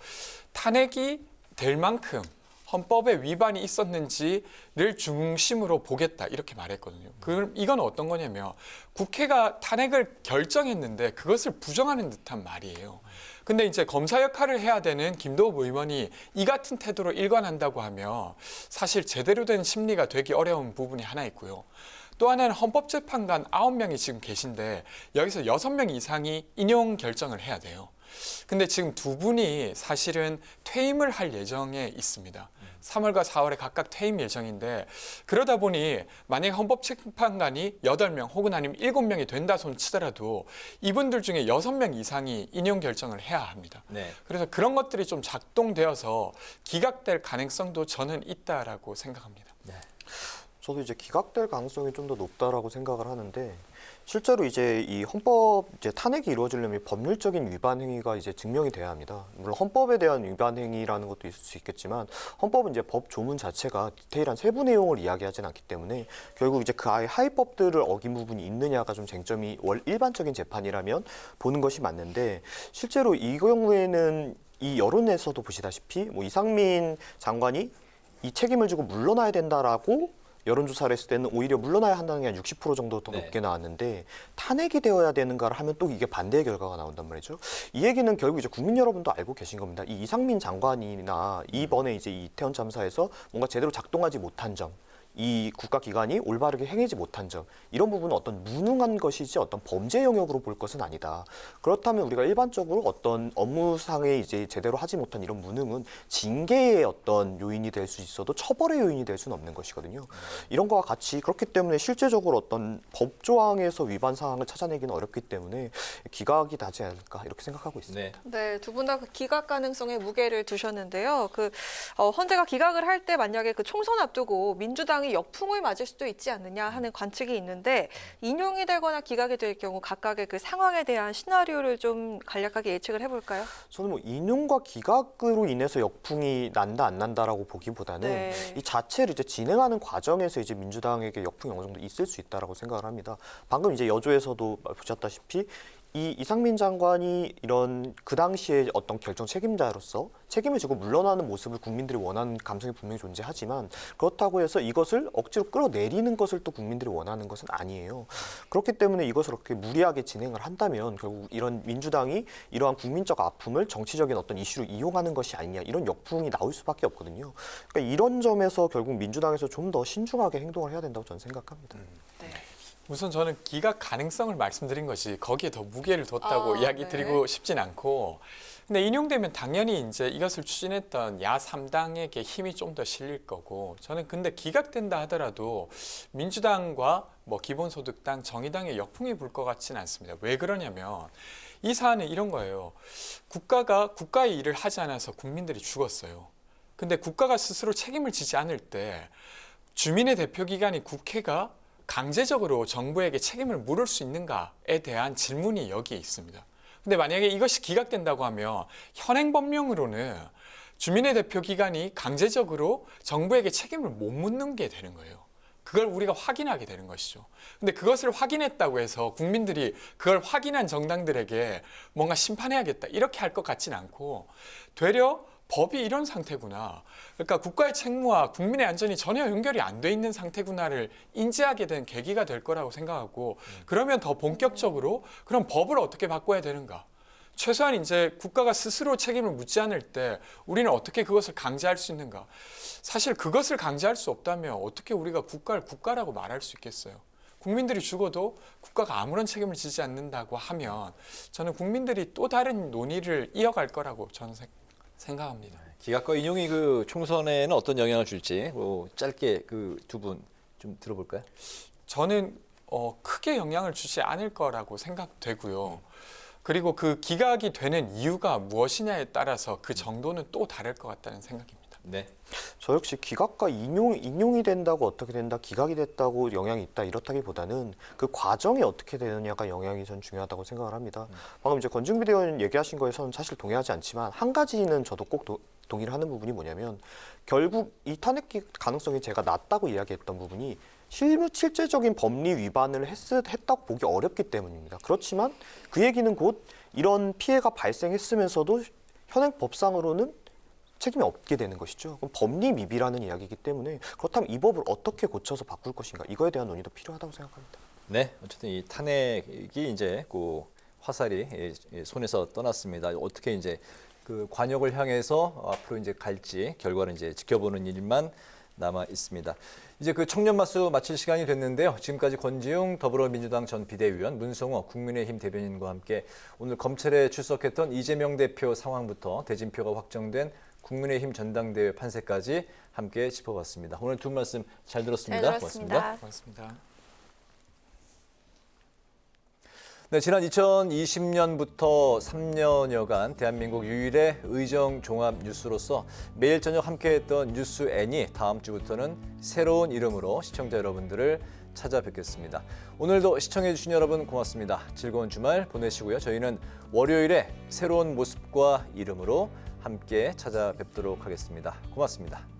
탄핵이 될 만큼 헌법에 위반이 있었는지를 중심으로 보겠다 이렇게 말했거든요. 그럼 이건 어떤 거냐면 국회가 탄핵을 결정했는데 그것을 부정하는 듯한 말이에요. 근데 이제 검사 역할을 해야 되는 김도읍 의원이 이 같은 태도로 일관한다고 하면 사실 제대로 된 심리가 되기 어려운 부분이 하나 있고요. 또 하나는 헌법재판관 9명이 지금 계신데 여기서 6명 이상이 인용 결정을 해야 돼요. 근데 지금 두 분이 사실은 퇴임을 할 예정에 있습니다. 3월과 4월에 각각 퇴임 예정인데 그러다 보니 만약에 헌법재판관이 8명 혹은 아니면 7명이 된다 손 치더라도 이분들 중에 6명 이상이 인용 결정을 해야 합니다. 그래서 그런 것들이 좀 작동되어서 기각될 가능성도 저는 있다라고 생각합니다. 저도 이제 기각될 가능성이 좀 더 높다라고 생각을 하는데 실제로 이제 이 헌법 이제 탄핵이 이루어지려면 법률적인 위반 행위가 이제 증명이 돼야 합니다. 물론 헌법에 대한 위반 행위라는 것도 있을 수 있겠지만 헌법은 이제 법 조문 자체가 디테일한 세부 내용을 이야기하지는 않기 때문에 결국 이제 그 아예 하위법들을 어긴 부분이 있느냐가 좀 쟁점이 일반적인 재판이라면 보는 것이 맞는데 실제로 이 경우에는 이 여론에서도 보시다시피 뭐 이상민 장관이 이 책임을 지고 물러나야 된다라고 여론조사를 했을 때는 오히려 물러나야 한다는 게 한 60% 정도 더 높게 나왔는데 탄핵이 되어야 되는가를 하면 또 이게 반대의 결과가 나온단 말이죠. 이 얘기는 결국 이제 국민 여러분도 알고 계신 겁니다. 이 이상민 장관이나 이번에 이제 이태원 참사에서 뭔가 제대로 작동하지 못한 점, 이 국가기관이 올바르게 행하지 못한 점, 이런 부분은 어떤 무능한 것이지 어떤 범죄 영역으로 볼 것은 아니다. 그렇다면 우리가 일반적으로 어떤 업무상에 이제 제대로 하지 못한 이런 무능은 징계의 어떤 요인이 될 수 있어도 처벌의 요인이 될 수는 없는 것이거든요. 이런 거와 같이 그렇기 때문에 실제적으로 어떤 법조항에서 위반 사항을 찾아내기는 어렵기 때문에 기각이 나지 않을까 이렇게 생각하고 있습니다. 네, 두 분 다 그 기각 가능성에 무게를 두셨는데요. 헌재가 기각을 할 때 만약에 그 총선 앞두고 민주당 이 역풍을 맞을 수도 있지 않느냐 하는 관측이 있는데 인용이 되거나 기각이 될 경우 각각의 그 상황에 대한 시나리오를 좀 간략하게 예측을 해볼까요? 저는 뭐 인용과 기각으로 인해서 역풍이 난다 안 난다라고 보기보다는 이 자체를 이제 진행하는 과정에서 이제 민주당에게 역풍이 어느 정도 있을 수 있다라고 생각을 합니다. 방금 이제 여조에서도 보셨다시피 이 이상민 장관이 이런 그 당시에 어떤 결정 책임자로서 책임을 지고 물러나는 모습을 국민들이 원하는 감성이 분명히 존재하지만 그렇다고 해서 이것을 억지로 끌어내리는 것을 또 국민들이 원하는 것은 아니에요. 그렇기 때문에 이것을 그렇게 무리하게 진행을 한다면 결국 이런 민주당이 이러한 국민적 아픔을 정치적인 어떤 이슈로 이용하는 것이 아니냐 이런 역풍이 나올 수밖에 없거든요. 그러니까 이런 점에서 결국 민주당에서 좀 더 신중하게 행동을 해야 된다고 저는 생각합니다. 우선 저는 기각 가능성을 말씀드린 것이 거기에 더 무게를 뒀다고 이야기 드리고 싶진 않고 근데 인용되면 당연히 이제 이것을 추진했던 야 3당에게 힘이 좀 더 실릴 거고 저는 근데 기각된다 하더라도 민주당과 뭐 기본소득당, 정의당의 역풍이 불 것 같지는 않습니다. 왜 그러냐면 이 사안은 이런 거예요. 국가가 국가의 일을 하지 않아서 국민들이 죽었어요. 근데 국가가 스스로 책임을 지지 않을 때 주민의 대표기관인 국회가 강제적으로 정부에게 책임을 물을 수 있는가에 대한 질문이 여기에 있습니다. 근데 만약에 이것이 기각된다고 하면 현행 법령으로는 주민의 대표기관이 강제적으로 정부에게 책임을 못 묻는 게 되는 거예요. 그걸 우리가 확인하게 되는 것이죠. 근데 그것을 확인했다고 해서 국민들이 그걸 확인한 정당들에게 뭔가 심판해야겠다 이렇게 할 것 같지는 않고 되려 법이 이런 상태구나. 그러니까 국가의 책무와 국민의 안전이 전혀 연결이 안 돼 있는 상태구나를 인지하게 된 계기가 될 거라고 생각하고 그러면 더 본격적으로 그럼 법을 어떻게 바꿔야 되는가. 최소한 이제 국가가 스스로 책임을 묻지 않을 때 우리는 어떻게 그것을 강제할 수 있는가. 사실 그것을 강제할 수 없다면 어떻게 우리가 국가를 국가라고 말할 수 있겠어요. 국민들이 죽어도 국가가 아무런 책임을 지지 않는다고 하면 저는 국민들이 또 다른 논의를 이어갈 거라고 저는 생각합니다. 기각과 인용이 그 총선에는 어떤 영향을 줄지 짧게 그 두 분 좀 들어볼까요? 저는 크게 영향을 주지 않을 거라고 생각되고요. 그리고 그 기각이 되는 이유가 무엇이냐에 따라서 그 정도는 또 다를 것 같다는 생각입니다. 네. 저 역시 기각과 인용이 된다고 어떻게 된다, 기각이 됐다고 영향이 있다 이렇다기보다는 그 과정이 어떻게 되느냐가 영향이 전 중요하다고 생각을 합니다. 방금 이제 권중비 대원 얘기하신 거에서는 사실 동의하지 않지만 한 가지는 저도 꼭 동의를 하는 부분이 뭐냐면 결국 이 탄핵 가능성이 제가 낮다고 이야기했던 부분이 실제적인 법리 위반을 했다고 보기 어렵기 때문입니다. 그렇지만 그 얘기는 곧 이런 피해가 발생했으면서도 현행 법상으로는 책임이 없게 되는 것이죠. 그럼 법리 미비라는 이야기이기 때문에 그렇다면 이 법을 어떻게 고쳐서 바꿀 것인가 이거에 대한 논의도 필요하다고 생각합니다. 네, 어쨌든 이 탄핵이 이제 그 화살이 손에서 떠났습니다. 어떻게 이제 그 관역을 향해서 앞으로 이제 갈지 결과는 이제 지켜보는 일만 남아 있습니다. 이제 그 청년 마수 마칠 시간이 됐는데요. 지금까지 권지웅 더불어민주당 전 비대위원, 문성호 국민의힘 대변인과 함께 오늘 검찰에 출석했던 이재명 대표 상황부터 대진표가 확정된 국민의힘 전당대회 판세까지 함께 짚어봤습니다. 오늘 두 말씀 잘 들었습니다. 고맙습니다. 고맙습니다. 네, 지난 2020년부터 3년여간 대한민국 유일의 의정 종합 뉴스로서 매일 저녁 함께했던 뉴스 N이 다음 주부터는 새로운 이름으로 시청자 여러분들을 찾아뵙겠습니다. 오늘도 시청해주신 여러분 고맙습니다. 즐거운 주말 보내시고요. 저희는 월요일에 새로운 모습과 이름으로 함께 찾아뵙도록 하겠습니다. 고맙습니다.